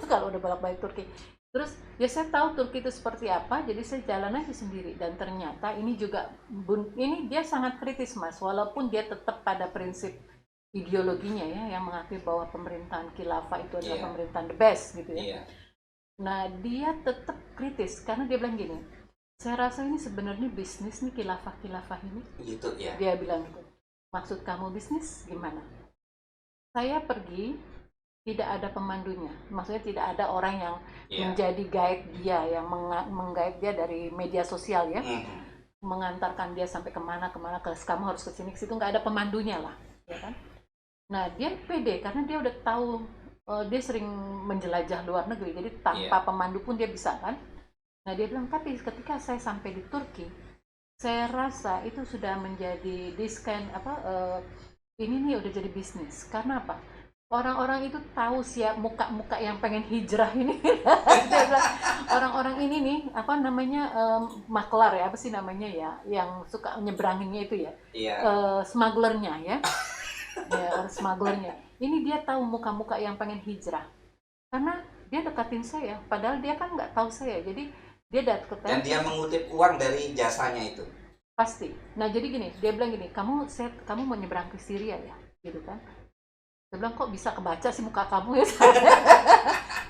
kalau udah bolak-balik Turki. Terus ya saya tahu Turki itu seperti apa, jadi saya jalan aja sendiri. Dan ternyata ini juga, ini dia sangat kritis Mas, walaupun dia tetap pada prinsip ideologinya ya, yang mengakui bahwa pemerintahan khilafah itu adalah pemerintahan the best gitu ya. Nah, dia tetap kritis karena dia bilang gini, saya rasa ini sebenarnya bisnis nih, khilafah ini. Gitu ya. Dia bilang gitu. Maksud kamu bisnis gimana? Saya pergi, tidak ada pemandunya, maksudnya tidak ada orang yang menjadi guide dia, yang mengguide dia dari media sosial ya, mengantarkan dia sampai kemana, kamu harus kesini ke situ, nggak ada pemandunya lah, ya kan? Nah, dia pede karena dia udah tahu, dia sering menjelajah luar negeri, jadi tanpa pemandu pun dia bisa kan. Nah, dia bilang, tapi ketika saya sampai di Turki, saya rasa itu sudah menjadi ini nih udah jadi bisnis. Karena apa? Orang-orang itu tahu muka-muka yang pengen hijrah ini. Dia bilang, orang-orang ini nih maklar ya, apa sih namanya ya, yang suka nyebranginnya itu ya, smugglernya ya. Smugglernya ini dia tahu muka-muka yang pengen hijrah karena dia dekatin saya, padahal dia kan nggak tahu saya, jadi dia datang dan dia mengutip uang dari jasanya itu pasti. Nah, jadi gini, dia bilang gini, kamu mau nyebrang ke Syria ya, gitu kan. Dia bilang, kok bisa kebaca sih muka kamu ya.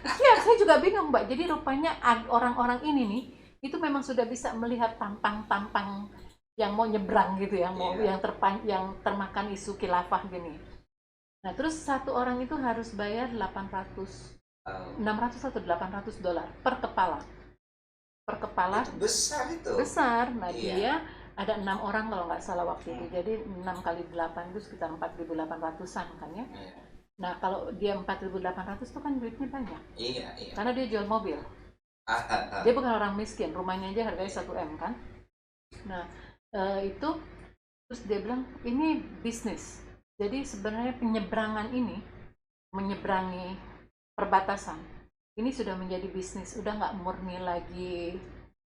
Iya, saya juga bingung Mbak, jadi rupanya orang-orang ini nih itu memang sudah bisa melihat tampang-tampang yang mau nyebrang gitu ya, yang termakan isu khilafah gini. Nah, terus satu orang itu harus bayar 600 atau $800 per kepala. Itu besar itu. Besar. Nah, dia ada 6 orang kalau nggak salah waktu itu. Jadi 6 kali 8 itu sekitar 4.800-an kan ya. Nah, kalau dia 4.800 itu kan duitnya banyak. Karena dia jual mobil. Dia bukan orang miskin, rumahnya aja harganya 1M kan. Nah, itu terus dia bilang ini bisnis, jadi sebenarnya penyeberangan ini, menyeberangi perbatasan ini sudah menjadi bisnis, udah nggak murni lagi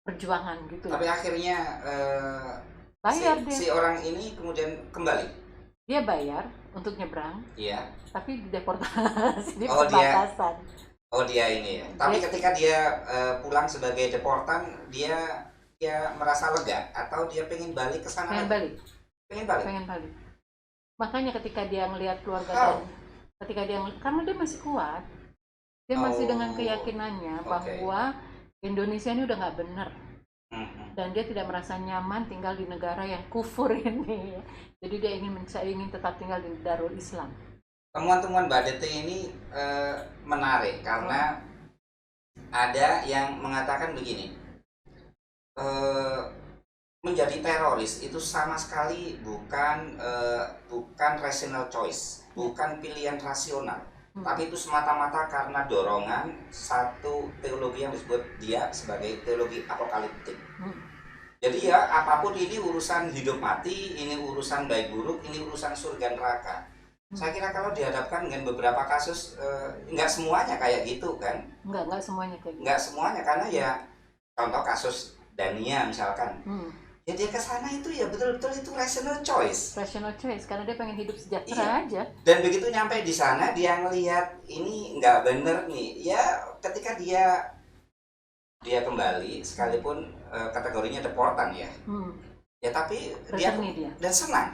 perjuangan gitu. Tapi akhirnya Bayar dia. Si orang ini kemudian kembali. Dia bayar untuk nyebrang, Iya. tapi dideportasi di Oh, perbatasan. dia ini ya. Tapi ketika dia pulang sebagai deportan, dia merasa lega atau dia pengen balik ke sana Pengen lagi? balik, Pengen balik. pengen balik. Makanya ketika dia ngelihat keluarga How? dan ketika dia karena dia masih kuat, dia masih dengan Oh, keyakinannya oke. bahwa Indonesia ini udah nggak bener Mhm. dan dia tidak merasa nyaman tinggal di negara yang kufur ini. Jadi dia ingin tetap tinggal di Darul Islam. Temuan-temuan Mbak Dete ini menarik karena ada yang mengatakan begini, eh, menjadi teroris itu sama sekali bukan rational choice, bukan pilihan rasional, tapi itu semata-mata karena dorongan satu teologi yang disebut dia sebagai teologi apokaliptik. Jadi ya apapun ini urusan hidup mati, ini urusan baik buruk, ini urusan surga neraka. Saya kira kalau dihadapkan dengan beberapa kasus, nggak semuanya kayak gitu kan? Nggak semuanya kayak gitu. Nggak semuanya, karena ya contoh kasus Dania misalkan. Ya dia ke sana itu ya betul-betul itu rational choice. Rational choice karena dia pengen hidup sejahtera aja. Dan begitu nyampe di sana dia ngelihat ini nggak bener nih. Ya ketika dia kembali sekalipun kategorinya deportan ya. Ya tapi dia dan senang.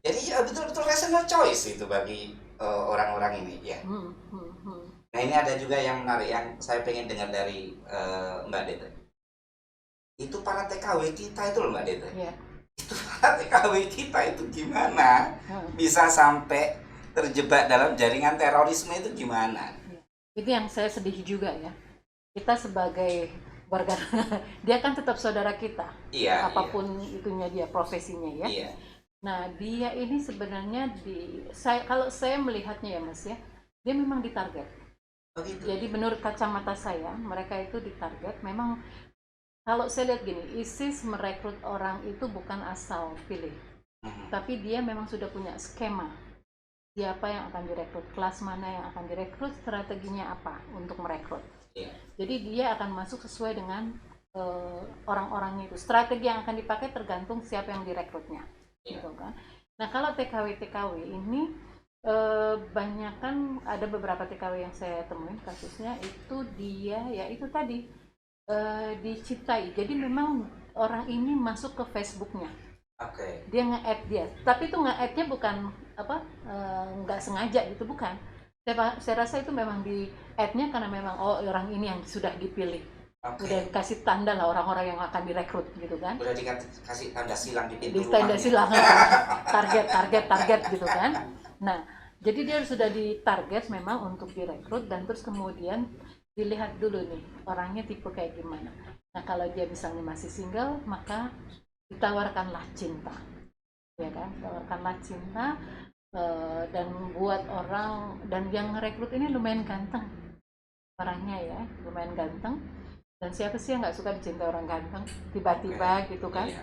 Jadi ya betul-betul rational choice itu bagi orang-orang ini ya. Nah ini ada juga yang menarik yang saya pengen dengar dari Mbak Dete. Itu para TKW kita itu loh Mbak Dete. Yeah. Itu para TKW kita itu gimana bisa sampai terjebak dalam jaringan terorisme itu gimana? Itu yang saya sedih juga ya. Kita sebagai warga dia kan tetap saudara kita. Iya. Apapun itunya dia profesinya ya. Iya. Nah dia ini sebenarnya kalau saya melihatnya ya Mas ya, dia memang ditarget. Oh gitu. Jadi menurut kacamata saya mereka itu ditarget. Memang kalau saya lihat gini, ISIS merekrut orang itu bukan asal pilih, tapi dia memang sudah punya skema. Siapa yang akan direkrut, kelas mana yang akan direkrut, strateginya apa untuk merekrut. Yeah. Jadi dia akan masuk sesuai dengan orang-orangnya itu. Strategi yang akan dipakai tergantung siapa yang direkrutnya, gitu kan. Nah kalau TKW ini banyak kan ada beberapa TKW yang saya temuin kasusnya itu dia ya itu tadi. Diciptai. Jadi memang orang ini masuk ke Facebooknya. Okay. Dia nge-add dia. Tapi itu nge-add-nya bukan nggak sengaja gitu, bukan. Saya rasa itu memang di add-nya karena memang orang ini yang sudah dipilih. Udah kasih tanda lah orang-orang yang akan direkrut gitu kan. Udah dikasih tanda silang di pintu rumahnya. Tanda silang. target gitu kan. Nah, jadi dia sudah ditarget memang untuk direkrut dan terus kemudian dilihat dulu nih orangnya tipe kayak gimana. Nah kalau dia misalnya masih single maka ditawarkanlah cinta, ya kan? Tawarkanlah cinta dan buat orang dan yang ngerekrut ini lumayan ganteng orangnya ya, lumayan ganteng. Dan siapa sih yang nggak suka dicintai orang ganteng? Tiba-tiba gitu kan? Iya.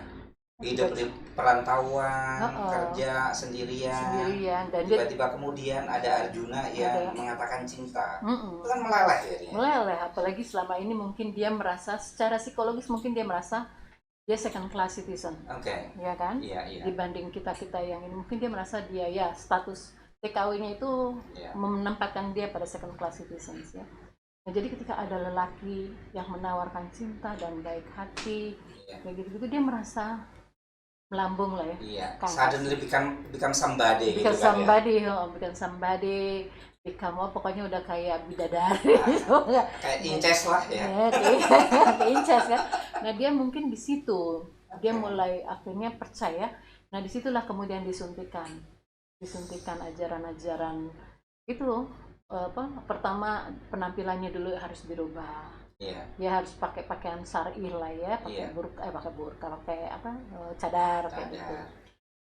Hidup di perantauan, kerja sendirian dan tiba-tiba kemudian ada Arjuna yang mengatakan cinta. Itu kan meleleh ya dia. Meleleh, apalagi selama ini mungkin dia merasa secara psikologis mungkin dia merasa dia second class citizen. Ya kan? Iya. Dibanding kita yang ini mungkin dia merasa dia ya status TKW-nya itu menempatkan dia pada second class citizens ya. Nah, jadi ketika ada lelaki yang menawarkan cinta dan baik hati kayak gitu dia merasa melambung lah ya. Iya. Suddenly become somebody gitu kan become somebody, pokoknya udah kayak bidadari gitu. Kayak Inces lah ya. Kayak Inces kan. Nah, dia mungkin di situ dia mulai akhirnya percaya. Nah, disitulah kemudian disuntikan ajaran-ajaran itu pertama penampilannya dulu harus dirubah. Dia harus pakai pakaian syar'i lah ya, pakai cadar kayak gitu.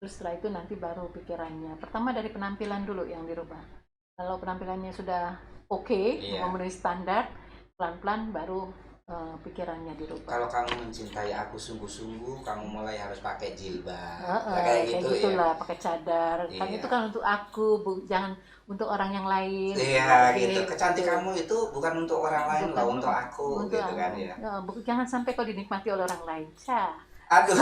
Terus setelah itu nanti baru pikirannya. Pertama dari penampilan dulu yang dirubah. Kalau penampilannya sudah memenuhi standar, pelan-pelan baru pikirannya dirubah. Kalau kamu mencintai aku sungguh-sungguh, kamu mulai harus pakai jilbab. Kayak gitulah, pakai cadar. Kan itu kan untuk aku, jangan untuk orang yang lain. Iya gitu. Kecantikanmu itu bukan untuk orang lain, lah untuk aku gitu kan ya. Jangan sampai kau dinikmati oleh orang lain. Aduh.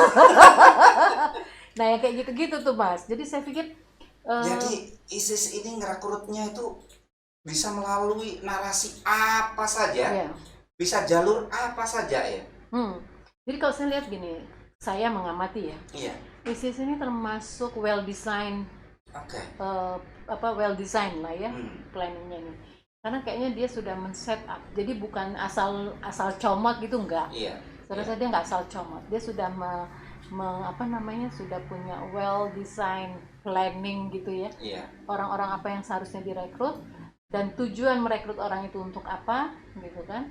Nah yang kayak gitu-gitu tuh Mas. Jadi saya pikir Jadi ISIS ini ngerekrutnya itu bisa melalui narasi apa saja, ya. bisa jalur apa saja ya. Jadi kalau saya lihat gini, saya mengamati ya, Iya. ISIS ini termasuk well design, Oke. well design lah ya planningnya ini. Karena kayaknya dia sudah men-set up, jadi bukan asal comot gitu, enggak. Iya. Saya rasa dia nggak asal comot, dia sudah sudah punya well design planning gitu ya. Iya. Orang-orang apa yang seharusnya direkrut dan tujuan merekrut orang itu untuk apa gitu kan.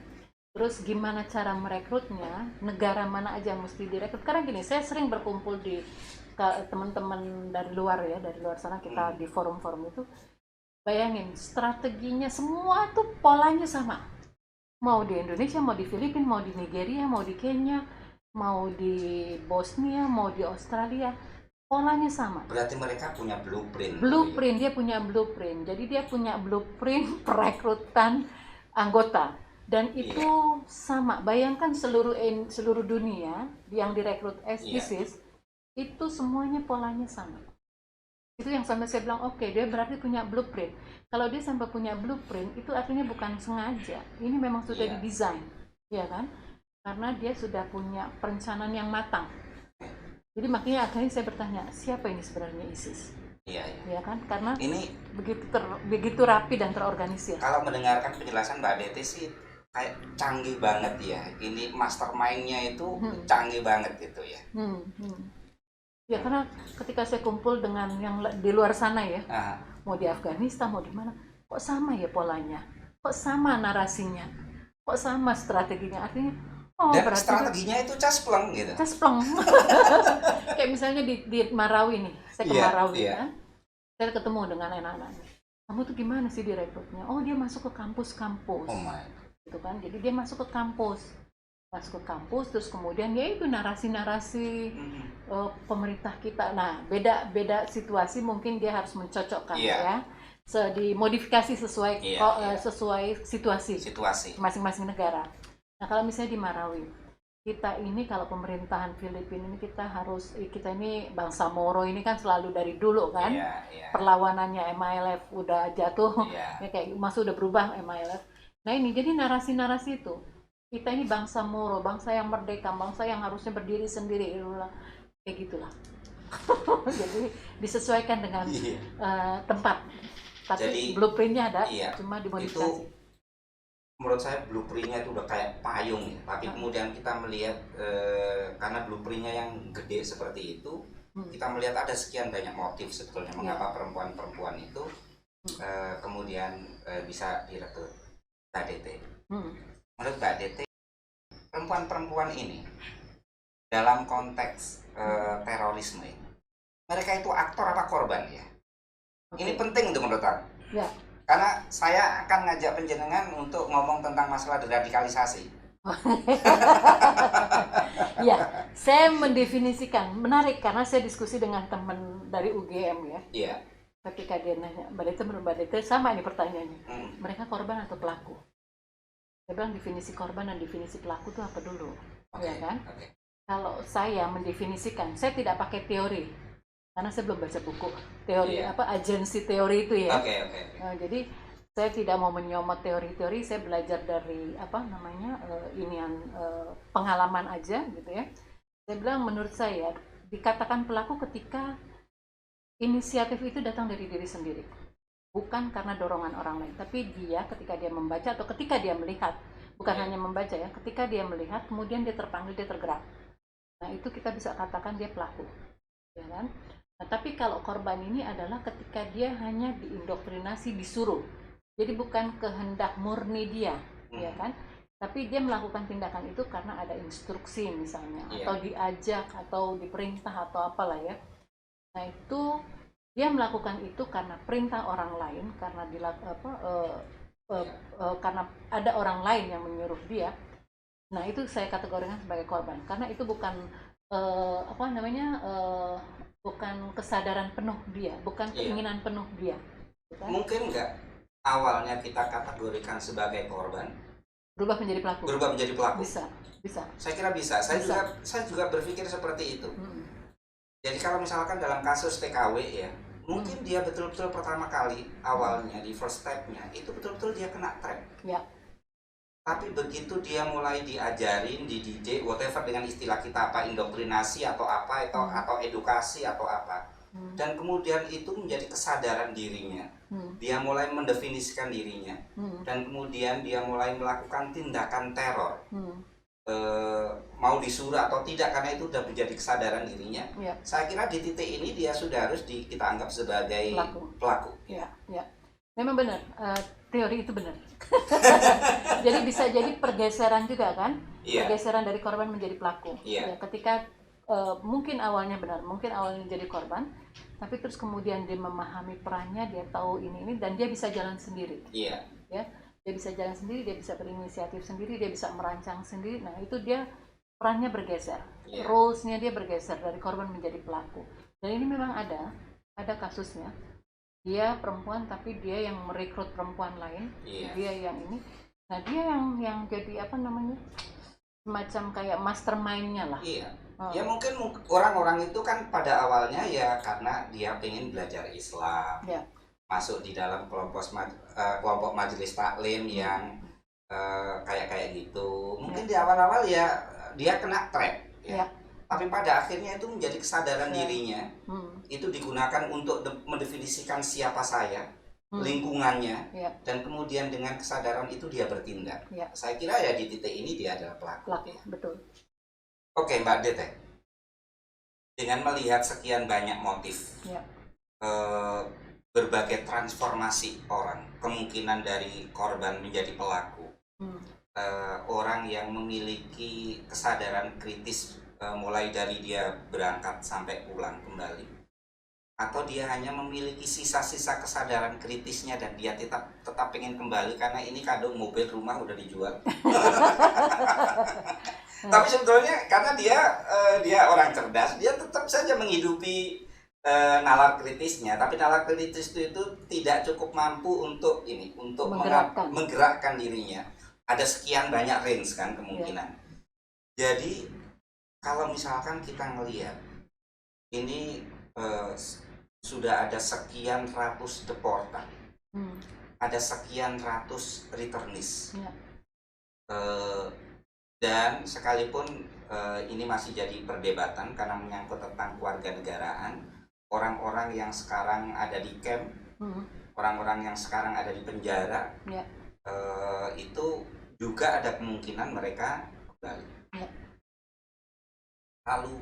Terus gimana cara merekrutnya, negara mana aja yang mesti direkrut. Karena gini, saya sering berkumpul di teman-teman dari luar ya, dari luar sana kita di forum-forum itu. Bayangin, strateginya semua tuh polanya sama. Mau di Indonesia, mau di Filipina, mau di Nigeria, mau di Kenya, mau di Bosnia, mau di Australia, polanya sama. Berarti mereka punya blueprint. Dia punya blueprint. Jadi dia punya blueprint perekrutan anggota. Dan itu sama. Bayangkan seluruh dunia yang direkrut ISIS itu semuanya polanya sama. Itu yang sampai saya bilang oke, dia berarti punya blueprint. Kalau dia sampai punya blueprint itu artinya bukan sengaja. Ini memang sudah didesain, ya kan? Karena dia sudah punya perencanaan yang matang. Jadi makanya akhirnya saya bertanya, siapa ini sebenarnya ISIS? Iya. Ya kan? Karena ini begitu rapi dan terorganisir. Kalau mendengarkan penjelasan Mbak Dete sih kayak canggih banget ya. Ini mastermind-nya itu canggih banget gitu ya. Ya karena ketika saya kumpul dengan yang di luar sana ya, mau di Afghanistan, mau di mana, kok sama ya polanya, kok sama narasinya, kok sama strateginya, artinya dan strateginya itu caspleng gitu. Caspleng. Kayak misalnya di Marawi nih, saya ke Marawi kan, saya ketemu dengan anak-anak. Kamu tuh gimana sih direkrutnya? Oh dia masuk ke kampus-kampus. Oh my. Gitu kan, jadi dia masuk ke kampus, terus kemudian ya itu narasi-narasi pemerintah kita. Nah beda situasi mungkin dia harus mencocokkan ya, dimodifikasi sesuai sesuai situasi masing-masing negara. Nah kalau misalnya di Marawi, kita ini kalau pemerintahan Filipina ini kita ini bangsa Moro ini kan selalu dari dulu kan, perlawanannya MILF udah jatuh, ya kayak masuk udah berubah MILF. Nah ini jadi narasi-narasi itu, kita ini bangsa Moro, bangsa yang merdeka, bangsa yang harusnya berdiri sendiri, kayak gitulah. Jadi disesuaikan dengan tempat, tapi jadi, blueprintnya ada, cuma dimodifikasi. Itu menurut saya blueprintnya itu udah kayak payung ya, tapi kemudian kita melihat karena blueprintnya yang gede seperti itu, kita melihat ada sekian banyak motif sebetulnya mengapa perempuan-perempuan itu kemudian bisa direkrut. Mbak Dete, menurut Mbak Dete, perempuan-perempuan ini dalam konteks terorisme, mereka itu aktor apa korban ya? Ini penting untuk menurut aku. Karena saya akan ngajak penjenengan untuk ngomong tentang masalah deradikalisasi. Ya, saya mendefinisikan, menarik karena saya diskusi dengan teman dari UGM ya. Iya. Ketika dia nanya, Mbak Dete sama ini pertanyaannya, mereka korban atau pelaku? Saya bilang definisi korban dan definisi pelaku itu apa dulu, ya kan? Kalau saya mendefinisikan, saya tidak pakai teori, karena saya belum baca buku teori agensi teori itu ya. Nah, jadi saya tidak mau menyomot teori-teori, saya belajar dari pengalaman aja gitu ya. Saya bilang menurut saya dikatakan pelaku ketika inisiatif itu datang dari diri sendiri, bukan karena dorongan orang lain, tapi dia ketika dia membaca atau ketika dia melihat, bukan hanya membaca ya, ketika dia melihat kemudian dia terpanggil, dia tergerak. Nah itu kita bisa katakan dia pelaku, ya kan? Nah, tapi kalau korban ini adalah ketika dia hanya diindoktrinasi, disuruh, jadi bukan kehendak murni dia, ya kan? Tapi dia melakukan tindakan itu karena ada instruksi misalnya, atau diajak, atau diperintah, atau apalah ya. Nah itu dia melakukan itu karena perintah orang lain, karena karena ada orang lain yang menyuruh dia. Nah itu saya kategorikan sebagai korban, karena itu bukan bukan kesadaran penuh dia, bukan keinginan penuh dia. Mungkin nggak awalnya kita kategorikan sebagai korban, berubah menjadi pelaku. berubah menjadi pelaku? Bisa. Saya kira bisa. Saya juga berpikir seperti itu. Jadi kalau misalkan dalam kasus TKW ya, mungkin dia betul-betul pertama kali awalnya di first step-nya itu betul-betul dia kena trap. Ya. Tapi begitu dia mulai diajarin, dididik, whatever dengan istilah kita apa, indoktrinasi atau apa atau edukasi atau apa, dan kemudian itu menjadi kesadaran dirinya, dia mulai mendefinisikan dirinya, dan kemudian dia mulai melakukan tindakan teror, mau disuruh atau tidak karena itu sudah menjadi kesadaran dirinya. Ya. Saya kira di titik ini dia sudah harus kita anggap sebagai pelaku. Ya. Memang benar, teori itu benar. Jadi bisa jadi pergeseran juga kan, pergeseran dari korban menjadi pelaku. Ya, ketika mungkin awalnya benar, mungkin awalnya jadi korban, tapi terus kemudian dia memahami perannya, dia tahu ini dan dia bisa jalan sendiri. Ya, dia bisa jalan sendiri, dia bisa berinisiatif sendiri, dia bisa merancang sendiri. Nah itu dia perannya bergeser, roles-nya dia bergeser dari korban menjadi pelaku. Dan ini memang ada kasusnya. Dia perempuan tapi dia yang merekrut perempuan lain, dia yang ini. Nah dia yang jadi apa namanya, semacam kayak mastermind-nya lah. Ya mungkin orang-orang itu kan pada awalnya ya karena dia pengen belajar Islam, masuk di dalam kelompok majelis taklim yang kayak gitu. Mungkin di awal-awal ya dia kena trap, tapi pada akhirnya itu menjadi kesadaran dirinya. Itu digunakan untuk mendefinisikan siapa saya, lingkungannya, dan kemudian dengan kesadaran itu dia bertindak. Saya kira ya di titik ini dia adalah pelaku. Betul. Oke, Mbak Dete, dengan melihat sekian banyak motif, berbagai transformasi orang, kemungkinan dari korban menjadi pelaku, orang yang memiliki kesadaran kritis mulai dari dia berangkat sampai pulang kembali, atau dia hanya memiliki sisa-sisa kesadaran kritisnya dan dia tetap pengen kembali karena ini kadang mobil rumah udah dijual. Tapi sebetulnya karena dia orang cerdas, dia tetap saja menghidupi nalar kritisnya, tapi nalar kritis itu tidak cukup mampu untuk menggerakkan dirinya. Ada sekian banyak range kan kemungkinan. Jadi kalau misalkan kita ngelihat ini sudah ada sekian ratus deportan, ada sekian ratus returnees, dan sekalipun ini masih jadi perdebatan karena menyangkut tentang kewarganegaraan, orang-orang yang sekarang ada di camp, orang-orang yang sekarang ada di penjara, itu juga ada kemungkinan mereka kembali. Lalu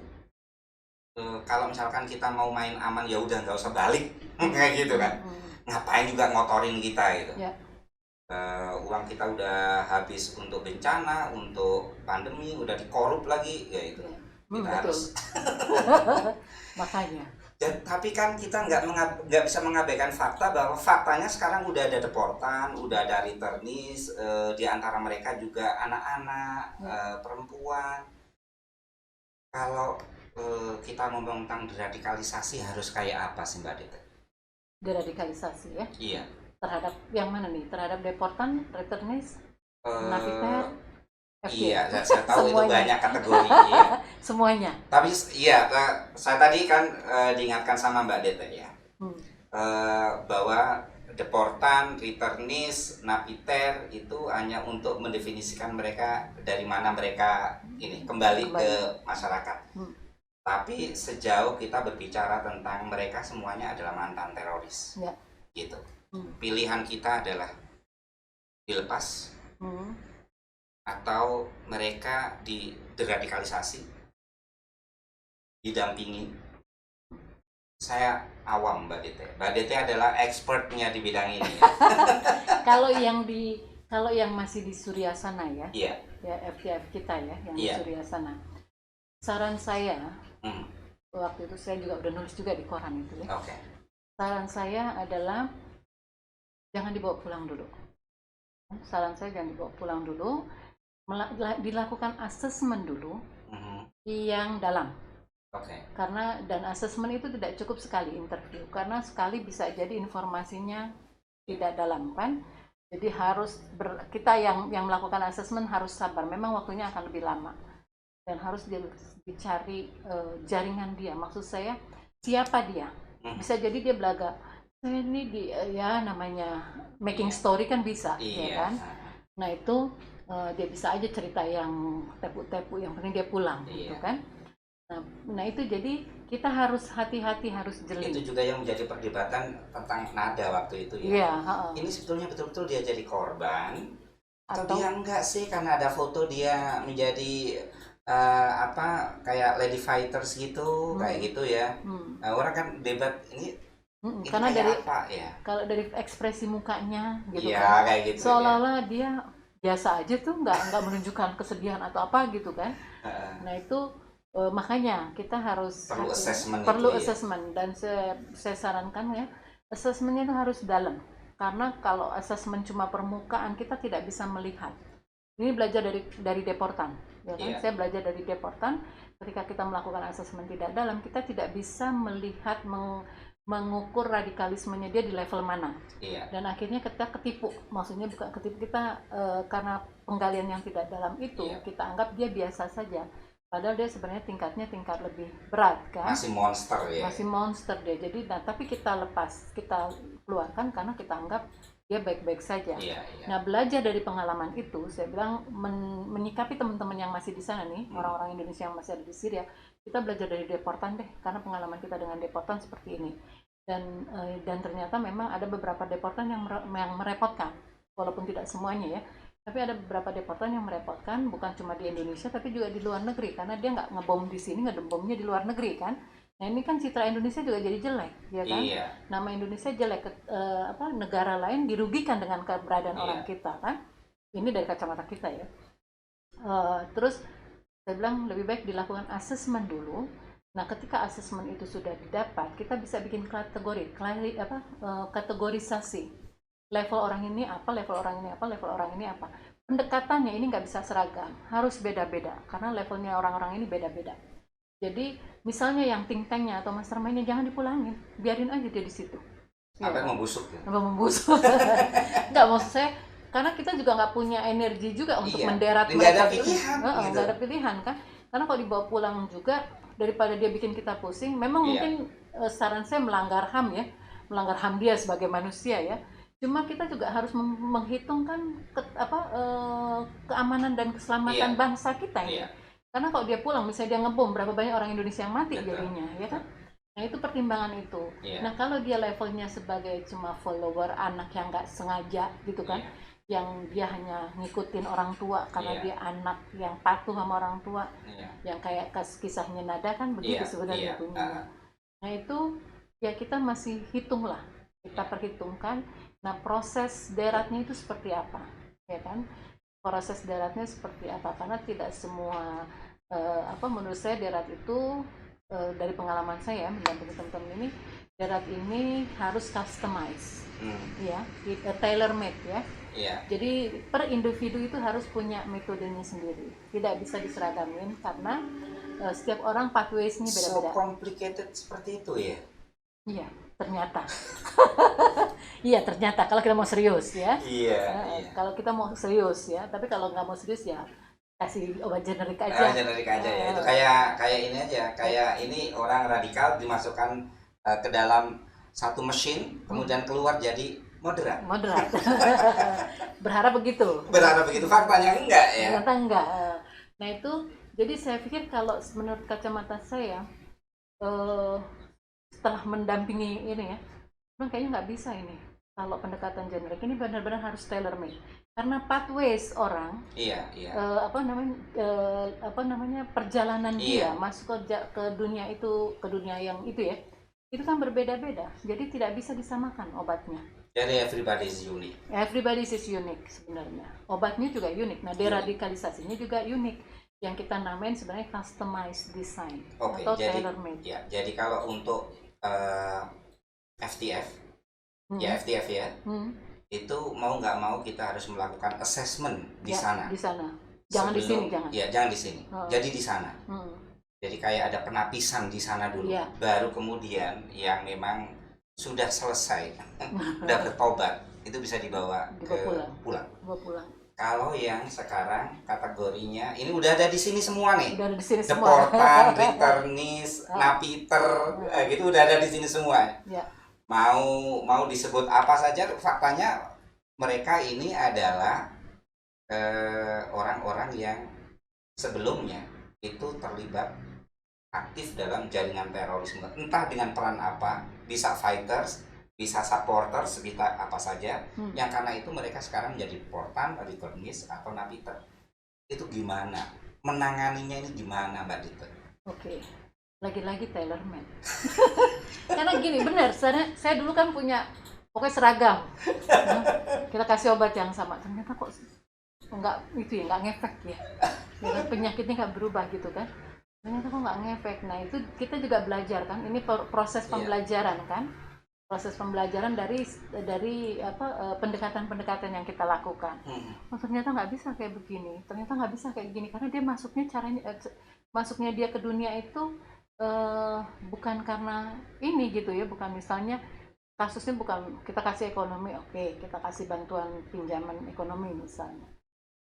kalau misalkan kita mau main aman ya udah nggak usah balik kayak gitu kan, ngapain juga ngotorin kita gitu. Uang kita udah habis untuk bencana, untuk pandemi, udah dikorup lagi ya itu. Kita harus makanya. Tapi kan kita nggak bisa mengabaikan fakta bahwa faktanya sekarang udah ada deportan, udah ada returnees, di antara mereka juga anak-anak, perempuan. Kalau kita ngomong tentang deradikalisasi harus kayak apa sih Mbak Dete? Deradikalisasi ya? Iya. Terhadap yang mana nih? Terhadap deportan, returnees, napiter? Iya, saya tahu itu banyak kategori. Iya. Semuanya. Tapi iya, saya tadi kan diingatkan sama Mbak Dete ya, bahwa deportan, returnees, napiter itu hanya untuk mendefinisikan mereka dari mana mereka kembali ke masyarakat. Tapi sejauh kita berbicara tentang mereka semuanya adalah mantan teroris, gitu. Pilihan kita adalah dilepas atau mereka deradikalisasi, didampingi. Saya awam Mbak Dete. Mbak Dete adalah expertnya di bidang ini. Kalau yang masih di Surya sana ya, ya FTF kita ya yang di Surya sana. Saran saya, waktu itu saya juga udah nulis juga di koran itu ya. Saran saya adalah jangan dibawa pulang dulu. Dilakukan asesmen dulu yang dalam. Karena dan asesmen itu tidak cukup sekali interview, karena sekali bisa jadi informasinya tidak dalam kan. Jadi harus kita yang melakukan asesmen harus sabar. Memang waktunya akan lebih lama dan harus dicari jaringan dia. Maksud saya siapa dia? Bisa jadi dia belaga. Saya ini ya namanya making story kan bisa, ya kan? Nah itu dia bisa aja cerita yang tepu-tepu, yang penting dia pulang, gitu kan? Nah itu jadi kita harus hati-hati, harus jeli. Itu juga yang menjadi perdebatan tentang nada waktu itu ya. Iya, ini sebetulnya betul-betul dia jadi korban atau dia enggak sih, karena ada foto dia menjadi kayak lady fighters gitu, kayak gitu ya. Nah, orang kan debat ini karena dari apa ya? Kalau dari ekspresi mukanya gitu ya, kan, kayak gitu, seolah-olah dia biasa aja tuh, nggak menunjukkan kesedihan atau apa gitu kan. Nah itu makanya kita harus perlu assessment dan saya sarankan ya, assessmentnya itu harus dalam, karena kalau assessment cuma permukaan kita tidak bisa melihat. Ini belajar dari deportan, ya kan? Saya belajar dari deportan. Ketika kita melakukan assessment tidak dalam, kita tidak bisa melihat mengukur radikalismenya dia di level mana. Dan akhirnya kita ketipu. Maksudnya bukan ketipu, kita karena penggalian yang tidak dalam itu kita anggap dia biasa saja. Padahal dia sebenarnya tingkat lebih berat kan. Masih monster ya. Masih monster dia. Jadi tapi kita keluarkan karena kita anggap dia baik-baik saja. Nah, belajar dari pengalaman itu, saya bilang menyikapi teman-teman yang masih di sana nih, orang-orang Indonesia yang masih ada di Syria, kita belajar dari deportan deh, karena pengalaman kita dengan deportan seperti ini. Dan ternyata memang ada beberapa deportan yang merepotkan, walaupun tidak semuanya ya. Tapi ada beberapa deportan yang merepotkan, bukan cuma di Indonesia, tapi juga di luar negeri, karena dia nggak ngebom di sini, ngedembomnya di luar negeri kan. Nah ini kan citra Indonesia juga jadi jelek, ya kan? Nama Indonesia jelek, negara lain dirugikan dengan keberadaan orang kita kan? Ini dari kacamata kita ya. Terus saya bilang lebih baik dilakukan asesmen dulu. Nah ketika asesmen itu sudah didapat, kita bisa bikin kategorisasi. Level orang ini apa, level orang ini apa, level orang ini apa. Pendekatannya ini nggak bisa seragam, harus beda-beda karena levelnya orang-orang ini beda-beda. Jadi misalnya yang think tanknya atau mastermindnya jangan dipulangin, biarin aja dia di situ. Sampai membusuk ya? Sampai membusuk. Nggak, maksud saya karena kita juga nggak punya energi juga untuk menderat mereka. Nggak ada pilihan kan? Karena kalau dibawa pulang juga daripada dia bikin kita pusing, memang mungkin saran saya melanggar HAM ya, melanggar HAM dia sebagai manusia ya. Cuma kita juga harus menghitungkan keamanan dan keselamatan bangsa kita ini. Karena kalau dia pulang, misalnya dia ngebom, berapa banyak orang Indonesia yang mati jadinya, ya kan? Nah itu pertimbangan itu. Nah kalau dia levelnya sebagai cuma follower anak yang nggak sengaja gitu kan, yang dia hanya ngikutin orang tua karena dia anak yang patuh sama orang tua, yang kayak kisahnya Nada kan begitu sebenarnya bunyinya. Nah itu ya kita masih hitunglah, kita perhitungkan. Nah proses deratnya itu seperti apa, ya kan? Proses deratnya seperti apa? Karena tidak semua menurut saya derat itu dari pengalaman saya mendampingi teman-teman ini, derat ini harus customize, ya, tailor made ya. Jadi per individu itu harus punya metodenya sendiri, tidak bisa diseragamin karena setiap orang pathways-nya beda-beda. So complicated seperti itu ya? Iya, ternyata. Iya ternyata kalau kita mau serius ya. Kalau kita mau serius ya, tapi kalau nggak mau serius ya kasih obat generik aja. Generik aja ya. Itu kayak ini aja, kayak ini orang radikal dimasukkan ke dalam satu mesin, kemudian keluar jadi moderat. Berharap begitu. Faktanya enggak ya. Ternyata enggak. Nah itu jadi saya pikir kalau menurut kacamata saya setelah mendampingi ini ya, kayaknya nggak bisa ini. Kalau pendekatan generik ini benar-benar harus tailor made. Karena pathways orang, perjalanan dia masuk ke dunia yang itu ya, itu kan berbeda-beda. Jadi tidak bisa disamakan obatnya. Jadi everybody is unique. Everybody is unique sebenarnya. Obatnya juga unik. Nah, deradikalisasinya juga unik. Yang kita namain sebenarnya customized design atau tailor made. Ya, jadi kalau untuk FTF, FTF ya. Itu mau nggak mau kita harus melakukan assessment di sana. Di sana. Jangan di sini, jangan. Ya, jangan di sini. Jadi di sana. Jadi kayak ada penapisan di sana dulu. Baru kemudian yang memang sudah selesai, sudah bertobat, itu bisa dibawa Dibawa pulang. pulang. Kalau yang sekarang kategorinya ini udah ada di sini semua nih. Udah ada di sini semua. Deportan, returnees, napiter, gitu udah ada di sini semua. Ya. Mau disebut apa saja, faktanya mereka ini adalah orang-orang yang sebelumnya itu terlibat aktif dalam jaringan terorisme, entah dengan peran apa, bisa fighters, bisa supporters, bisa apa saja, yang karena itu mereka sekarang menjadi deportan, returnees atau napiter. Itu gimana menanganinya, ini gimana Mbak Dita? Oke, lagi-lagi tailor made. Karena gini, benar, saya dulu kan punya pokoknya seragam. Kita kasih obat yang sama, ternyata kok enggak itu ya, enggak ngefek ya. Ya, penyakitnya nggak berubah gitu kan. Ternyata kok nggak ngefek. Nah itu kita juga belajar kan, ini proses pembelajaran kan, proses pembelajaran dari pendekatan-pendekatan yang kita lakukan. Oh, ternyata nggak bisa kayak begini, ternyata nggak bisa kayak gini, karena dia masuknya dia ke dunia itu bukan karena ini gitu ya, bukan misalnya kasusnya bukan kita kasih ekonomi, oke, kita kasih bantuan pinjaman ekonomi misalnya,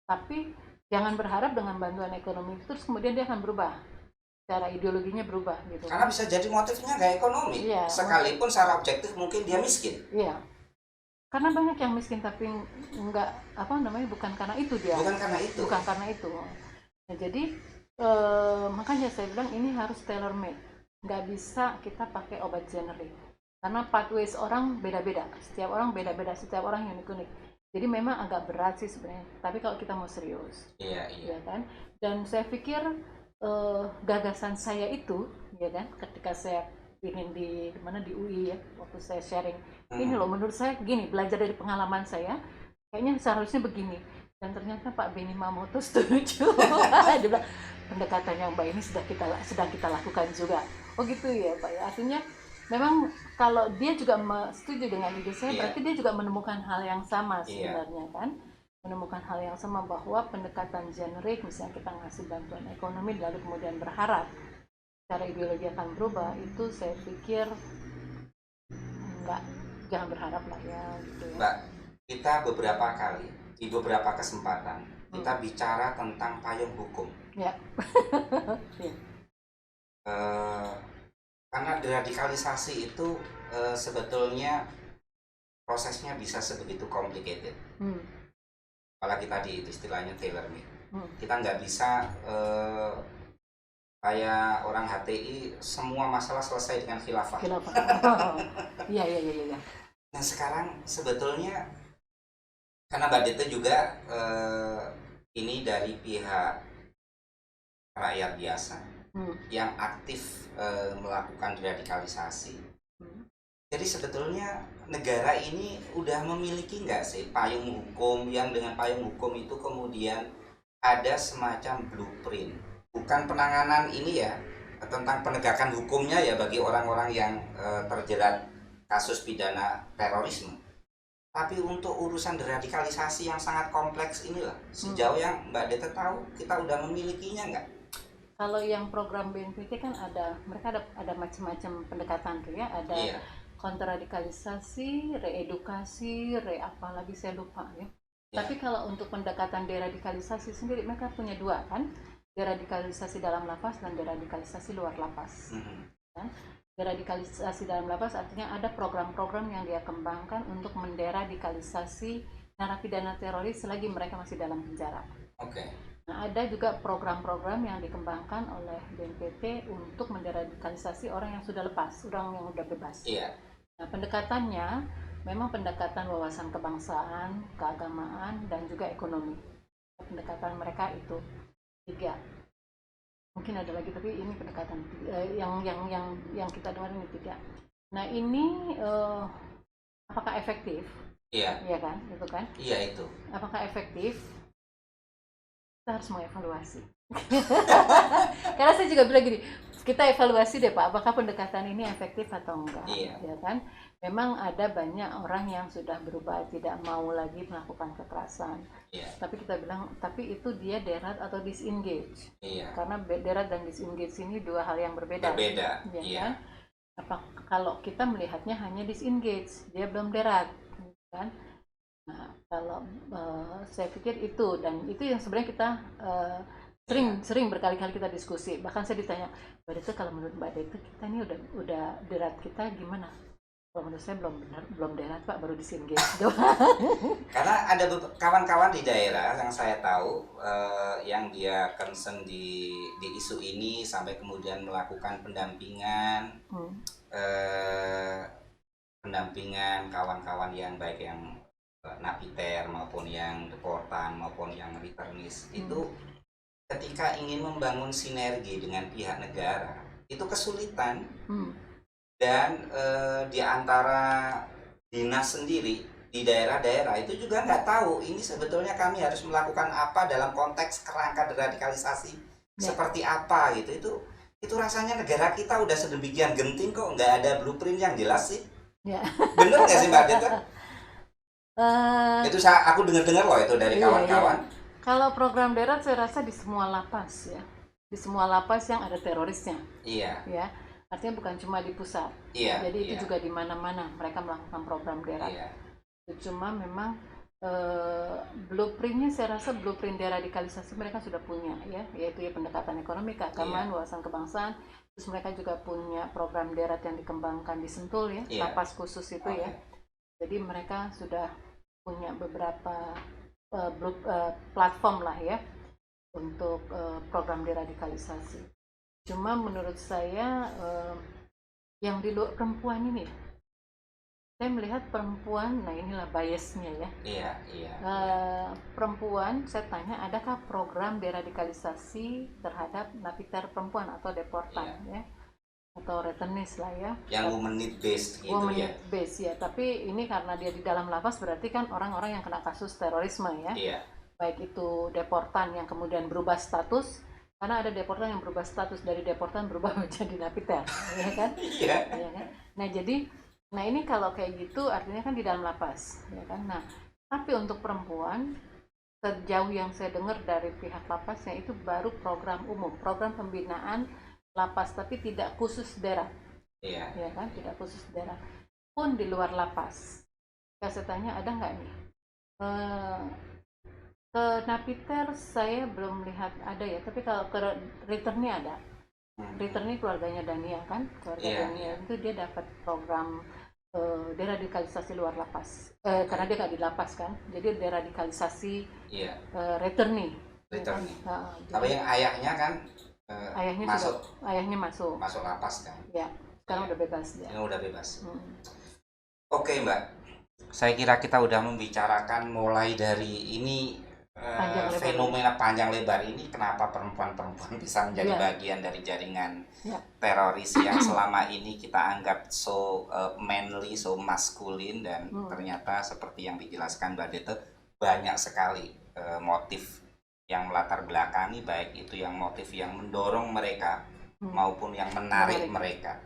tapi jangan berharap dengan bantuan ekonomi itu terus kemudian dia akan berubah, cara ideologinya berubah gitu. Karena bisa jadi motifnya nggak ekonomi, sekalipun secara objektif mungkin dia miskin. Iya, karena banyak yang miskin tapi nggak bukan karena itu dia. Bukan karena itu. Nah, jadi makanya saya bilang ini harus tailor made, nggak bisa kita pakai obat generik karena pathways orang beda-beda, setiap orang beda-beda, setiap orang unik-unik. Jadi memang agak berat sih sebenarnya, tapi kalau kita mau serius, iya kan. Dan saya pikir gagasan saya itu, ya kan, ketika saya ingin di UI ya, waktu saya sharing, ini loh menurut saya gini, belajar dari pengalaman saya, kayaknya seharusnya begini. Dan ternyata Pak Benny Mamoto setuju. Dia bilang pendekatan yang baik ini sedang kita lakukan juga. Oh gitu ya Pak ya, artinya memang kalau dia juga setuju dengan ide saya, berarti dia juga menemukan hal yang sama sebenarnya kan, menemukan hal yang sama bahwa pendekatan generik, misalnya kita ngasih bantuan ekonomi lalu kemudian berharap cara ideologi akan berubah, itu saya pikir jangan berharap lah ya gitu ya. Mbak, kita beberapa kali di beberapa kesempatan kita bicara tentang payung hukum. Ya. Karena deradikalisasi itu sebetulnya prosesnya bisa sebegitu complicated. Apalagi tadi istilahnya tailor made. Kita nggak bisa kayak orang HTI semua masalah selesai dengan khilafah. Iya. Nah sekarang sebetulnya karena Mbak Dita juga ini dari pihak rakyat biasa yang aktif melakukan deradikalisasi. Jadi sebetulnya negara ini udah memiliki nggak sih payung hukum yang dengan payung hukum itu kemudian ada semacam blueprint, bukan penanganan ini ya tentang penegakan hukumnya ya bagi orang-orang yang terjerat kasus pidana terorisme, tapi untuk urusan deradikalisasi yang sangat kompleks inilah sejauh yang Mbak Deta tahu kita udah memilikinya nggak? Kalau yang program BNPT kan mereka ada macam-macam pendekatan tuh ya, ada kontraradikalisasi, reedukasi, apalagi saya lupa ya. Tapi kalau untuk pendekatan deradikalisasi sendiri mereka punya dua kan, deradikalisasi dalam lapas dan deradikalisasi luar lapas. Kan? Deradikalisasi dalam lapas artinya ada program-program yang dia kembangkan untuk menderadikalisasi narapidana teroris selagi mereka masih dalam penjara. Nah, ada juga program-program yang dikembangkan oleh BNPT untuk menderadikalisasi orang yang sudah lepas, orang yang sudah bebas. Nah, pendekatannya memang pendekatan wawasan kebangsaan, keagamaan, dan juga ekonomi. Pendekatan mereka itu 3. Mungkin ada lagi, tapi ini pendekatan yang kita dengar ini 3. Nah, ini apakah efektif? Iya kan, itu kan? Iya itu. Apakah efektif? Kita harus mengevaluasi. Karena saya juga bilang gini, kita evaluasi deh Pak, apakah pendekatan ini efektif atau enggak, ya kan? Memang ada banyak orang yang sudah berubah, tidak mau lagi melakukan kekerasan. Tapi kita bilang, tapi itu dia derat atau disengage. Karena derat dan disengage ini dua hal yang berbeda. Kan? Kalau kita melihatnya hanya disengage, dia belum derat, kan? Nah, kalau saya pikir itu, dan itu yang sebenarnya kita sering berkali-kali kita diskusi. Bahkan saya ditanya, Mbak Deta, kalau menurut Mbak Deta kita ini udah derat kita gimana? Kalau menurut saya belum benar, belum derat Pak, baru disengage doang. Karena ada kawan-kawan di daerah yang saya tahu yang dia concern di isu ini sampai kemudian melakukan pendampingan eh, pendampingan kawan-kawan yang baik yang napiter maupun yang deportan maupun yang returnis itu ketika ingin membangun sinergi dengan pihak negara itu kesulitan dan di antara dinas sendiri di daerah-daerah itu juga nggak tahu ini sebetulnya kami harus melakukan apa dalam konteks kerangka deradikalisasi seperti apa gitu. Itu rasanya negara kita udah sedemikian genting kok nggak ada blueprint yang jelas sih. Bener nggak sih Mbak Deta? Itu aku dengar loh itu dari kawan-kawan. Kalau program darat saya rasa di semua lapas ya, di semua lapas yang ada terorisnya. Iya. Ya, artinya bukan cuma di pusat. Iya. Jadi itu juga di mana-mana mereka melakukan program darat. Iya. Cuma memang blueprintnya saya rasa blueprint deradikalisasi mereka sudah punya ya, yaitu ya pendekatan ekonomi, keagamaan, wawasan kebangsaan. Terus mereka juga punya program darat yang dikembangkan di Sentul ya, lapas khusus itu ya. Jadi mereka sudah punya beberapa platform lah ya untuk program deradikalisasi. Cuma menurut saya yang di luar perempuan ini, saya melihat perempuan, nah inilah biasnya ya. Iya. Perempuan, saya tanya, adakah program deradikalisasi terhadap napiter perempuan atau deportan ya, atau returnis lah ya. Yang woman need based gitu woman ya. Need based ya, tapi ini karena dia di dalam lapas berarti kan orang-orang yang kena kasus terorisme ya. Iya. Baik itu deportan yang kemudian berubah status, karena ada deportan yang berubah status dari deportan berubah menjadi napiter, ya kan? Iya. Ya kan? Nah ini kalau kayak gitu artinya kan di dalam lapas, ya kan? Nah tapi untuk perempuan, sejauh yang saya dengar dari pihak lapasnya itu baru program umum, program pembinaan lapas, tapi tidak khusus daerah. Iya. Ya kan, tidak khusus daerah. Pun di luar lapas. Saya tanya ada nggak nih? Ke napiter saya belum lihat ada ya, tapi kalau ke returnnya ada. Returnnya keluarganya Dania kan, keluarga Dania itu dia dapat program deradikalisasi luar lapas, karena dia nggak di lapas kan, jadi deradikalisasi returnee. Tapi yang ayahnya kan ayahnya masuk lapas kan? Ya, sekarang udah bebas dia. Udah bebas. Oke Mbak, saya kira kita udah membicarakan mulai dari ini fenomena panjang lebar ini, kenapa perempuan-perempuan bisa menjadi bagian dari jaringan teroris yang selama ini kita anggap so manly, so maskulin, dan ternyata seperti yang dijelaskan Mbak Deta banyak sekali motif yang melatar belakangi, baik itu yang motif yang mendorong mereka maupun yang menarik mereka.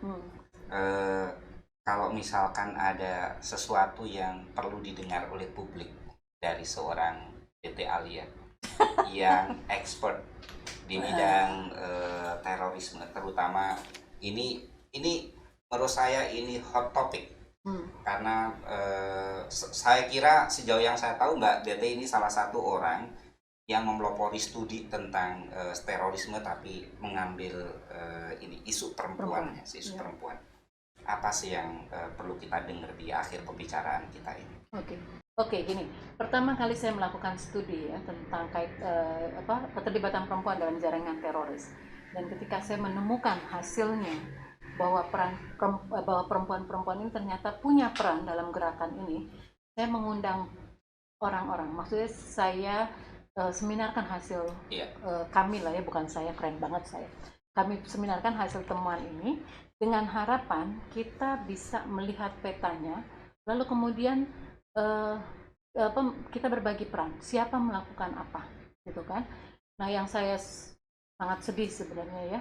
Kalau misalkan ada sesuatu yang perlu didengar oleh publik dari seorang Dete Alia yang expert di bidang terorisme, terutama ini menurut saya ini hot topic karena saya kira sejauh yang saya tahu Mbak Dete ini salah satu orang yang memelopori studi tentang terorisme tapi mengambil ini isu perempuannya, isu perempuan. Apa sih yang perlu kita dengar di akhir pembicaraan kita ini? Oke, gini. Pertama kali saya melakukan studi ya tentang keterlibatan perempuan dalam jaringan teroris. Dan ketika saya menemukan hasilnya bahwa perempuan-perempuan ini ternyata punya peran dalam gerakan ini, saya mengundang orang-orang. Maksudnya saya seminarkan hasil kami lah ya, bukan saya, keren banget saya. Kami seminarkan hasil temuan ini dengan harapan kita bisa melihat petanya, lalu kemudian kita berbagi peran, siapa melakukan apa, gitu kan. Nah yang saya sangat sedih sebenarnya ya,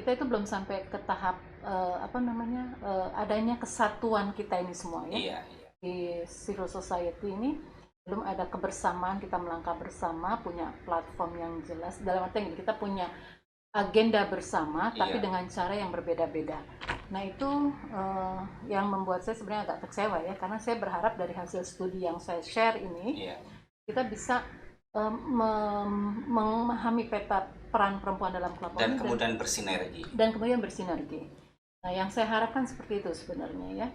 kita itu belum sampai ke tahap adanya kesatuan kita ini semua ya. Di civil society ini belum ada kebersamaan, kita melangkah bersama, punya platform yang jelas, dalam arti kita punya agenda bersama tapi dengan cara yang berbeda-beda. nah itu yang membuat saya sebenarnya agak kecewa ya, karena saya berharap dari hasil studi yang saya share ini Iya. kita bisa memahami peta peran perempuan dalam kelompok Dan ini kemudian bersinergi. dan kemudian bersinergi. Nah, yang saya harapkan seperti itu sebenarnya ya.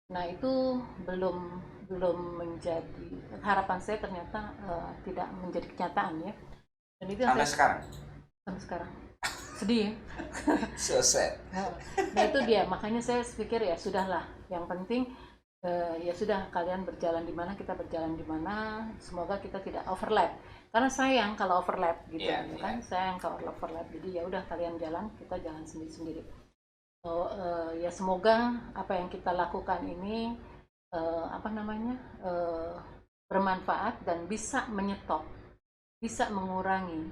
Nah, itu belum menjadi harapan saya, ternyata tidak menjadi kenyataan ya. Dan itu yang Sampai sekarang. sampai sekarang sedih ya. So sad. Nah, itu dia, makanya saya pikir ya sudahlah, yang penting ya sudah, kalian berjalan di mana, kita berjalan di mana, semoga kita tidak overlap, karena sayang kalau overlap gitu Iya, ya kan, sayang kalau overlap. Jadi ya udah, kalian jalan, kita jalan sendiri-sendiri. So, ya semoga apa yang kita lakukan ini bermanfaat dan bisa menyetop, bisa mengurangi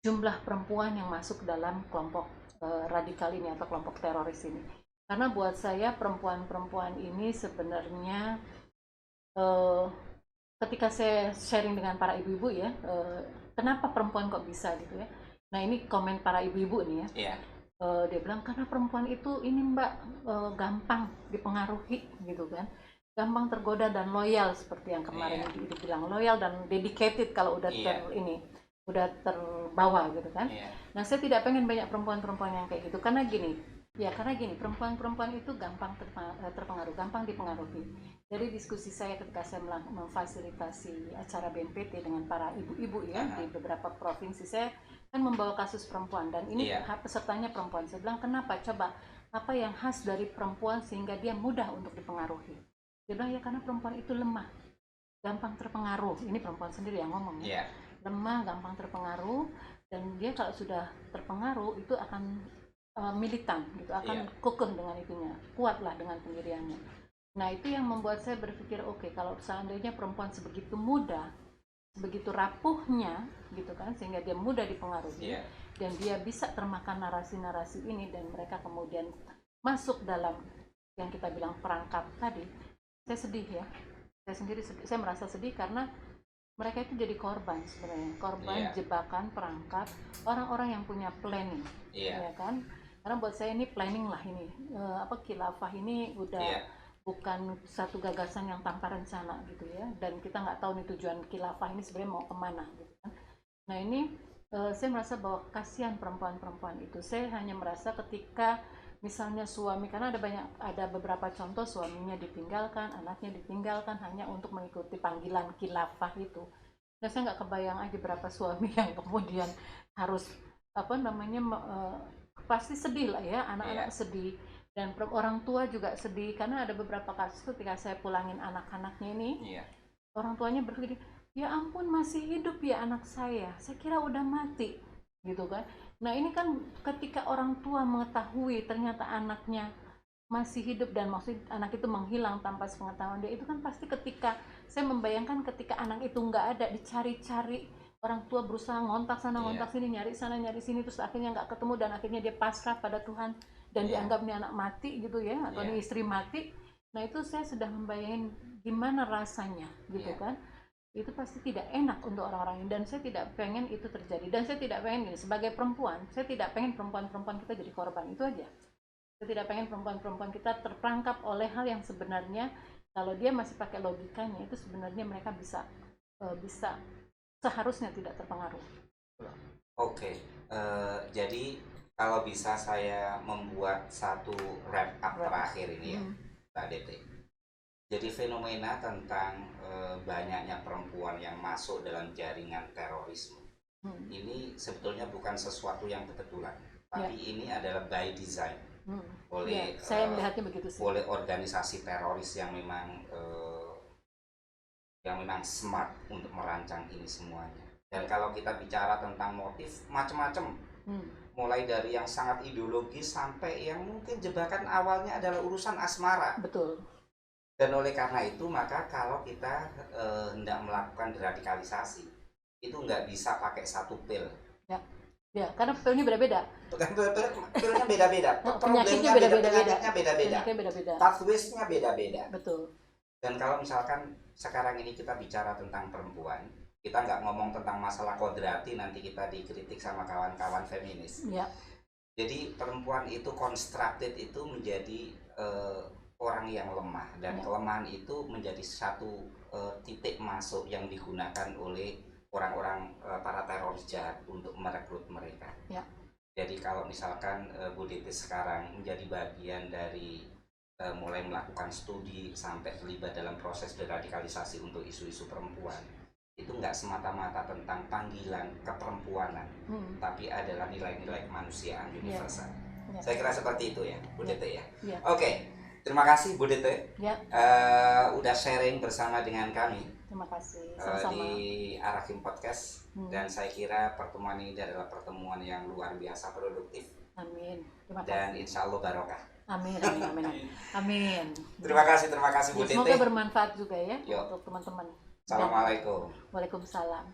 jumlah perempuan yang masuk dalam kelompok radikal ini atau kelompok teroris ini. Karena buat saya perempuan-perempuan ini sebenarnya ketika saya sharing dengan para ibu-ibu ya, kenapa perempuan kok bisa gitu ya. Nah, ini komen para ibu-ibu nih ya. Iya. Dia bilang karena perempuan itu ini Mbak gampang dipengaruhi gitu kan. Gampang tergoda dan loyal, seperti yang kemarin Ibu bilang, loyal dan dedicated kalau udah udah terbawa gitu kan. Nah, saya tidak pengen banyak perempuan-perempuan yang kayak gitu, karena gini, perempuan-perempuan itu gampang terpengaruh, gampang dipengaruhi. Dari diskusi saya ketika saya memfasilitasi acara BNPT dengan para ibu-ibu ya di beberapa provinsi, saya kan membawa kasus perempuan, dan ini pesertanya perempuan. Saya bilang, kenapa, coba apa yang khas dari perempuan sehingga dia mudah untuk dipengaruhi? Dia bilang, ya karena perempuan itu lemah, gampang terpengaruh. Ini perempuan sendiri yang ngomong ya. Lemah, gampang terpengaruh, dan dia kalau sudah terpengaruh itu akan militan gitu, akan kekeh dengan itunya, kuatlah dengan pendiriannya. Nah, itu yang membuat saya berpikir, oke, kalau seandainya perempuan sebegitu mudah, begitu rapuhnya gitu kan, sehingga dia mudah dipengaruhi dan dia bisa termakan narasi-narasi ini, dan mereka kemudian masuk dalam yang kita bilang perangkap tadi, saya sedih ya. Saya sendiri sedih, saya merasa sedih karena mereka itu jadi korban sebenarnya, korban jebakan perangkap orang-orang yang punya planning, ya kan? Karena buat saya ini planning lah ini, khilafah ini udah bukan satu gagasan yang tanpa rencana gitu ya, dan kita nggak tahu nih tujuan khilafah ini sebenarnya mau kemana gitu kan. Nah, ini saya merasa bahwa kasihan perempuan-perempuan itu. Saya hanya merasa ketika misalnya suami, karena ada beberapa contoh suaminya ditinggalkan, anaknya ditinggalkan hanya untuk mengikuti panggilan khilafah itu. Nah, saya nggak kebayang aja berapa suami yang kemudian harus pasti sedih lah ya, anak-anak sedih, dan orang tua juga sedih, karena ada beberapa kasus ketika saya pulangin anak-anaknya ini, orang tuanya berpikir, ya ampun, masih hidup ya anak saya kira udah mati gitu kan. Nah, ini kan ketika orang tua mengetahui ternyata anaknya masih hidup, dan maksud anak itu menghilang tanpa sepengetahuan dia, itu kan pasti, ketika saya membayangkan ketika anak itu nggak ada, dicari-cari, orang tua berusaha ngontak sana ngontak sini, nyari sana nyari sini, terus akhirnya nggak ketemu, dan akhirnya dia pasrah pada Tuhan dan dianggap ini anak mati gitu ya, atau ini istri mati. Nah, itu saya sudah membayangin gimana rasanya gitu kan. Itu pasti tidak enak untuk orang-orang ini, dan saya tidak pengen itu terjadi. Dan saya tidak pengen gini, sebagai perempuan, saya tidak pengen perempuan-perempuan kita jadi korban, itu aja. Saya tidak pengen perempuan-perempuan kita terperangkap oleh hal yang sebenarnya kalau dia masih pakai logikanya, itu sebenarnya mereka bisa seharusnya tidak terpengaruh. Oke, jadi kalau bisa saya membuat satu wrap up terakhir ini ya, Mbak Dete. Jadi fenomena tentang banyaknya perempuan yang masuk dalam jaringan terorisme ini sebetulnya bukan sesuatu yang kebetulan, tapi ini adalah by design oleh saya melihatnya begitu sih. oleh organisasi teroris yang memang smart untuk merancang ini semuanya. Dan kalau kita bicara tentang motif, macam-macam, mulai dari yang sangat ideologis sampai yang mungkin jebakan awalnya adalah urusan asmara. Betul. Dan oleh karena itu, maka kalau kita hendak melakukan deradikalisasi, itu nggak bisa pakai satu pil. Ya, karena pilnya beda-beda. Pilnya beda-beda. Penyakitnya beda-beda. Pathways-nya beda-beda. Betul. Dan kalau misalkan sekarang ini kita bicara tentang perempuan, kita nggak ngomong tentang masalah kodrati, nanti kita dikritik sama kawan-kawan feminis. Jadi perempuan itu constructed itu menjadi orang yang lemah, dan Ya. kelemahan itu menjadi satu titik masuk yang digunakan oleh orang-orang para teroris jahat untuk merekrut mereka. Ya. Jadi kalau misalkan Bu Diti sekarang menjadi bagian dari mulai melakukan studi sampai terlibat dalam proses deradikalisasi untuk isu-isu perempuan, itu nggak semata-mata tentang panggilan keperempuanan, tapi adalah nilai-nilai kemanusiaan universal. Ya. Saya kira seperti itu ya, Bu Diti ya. Ya. Oke, terima kasih Bu Diti Ya. udah sharing bersama dengan kami Terima kasih. di Sama-sama. Arakim Podcast. Dan saya kira pertemuan ini adalah pertemuan yang luar biasa produktif. Amin. Terima Dan kasih. insya Allah barokah. Amin, amin, amin, amin. Amin. Terima kasih Bu Ya, semoga Diti. bermanfaat juga ya Yuk. untuk teman-teman. Assalamualaikum. Waalaikumsalam.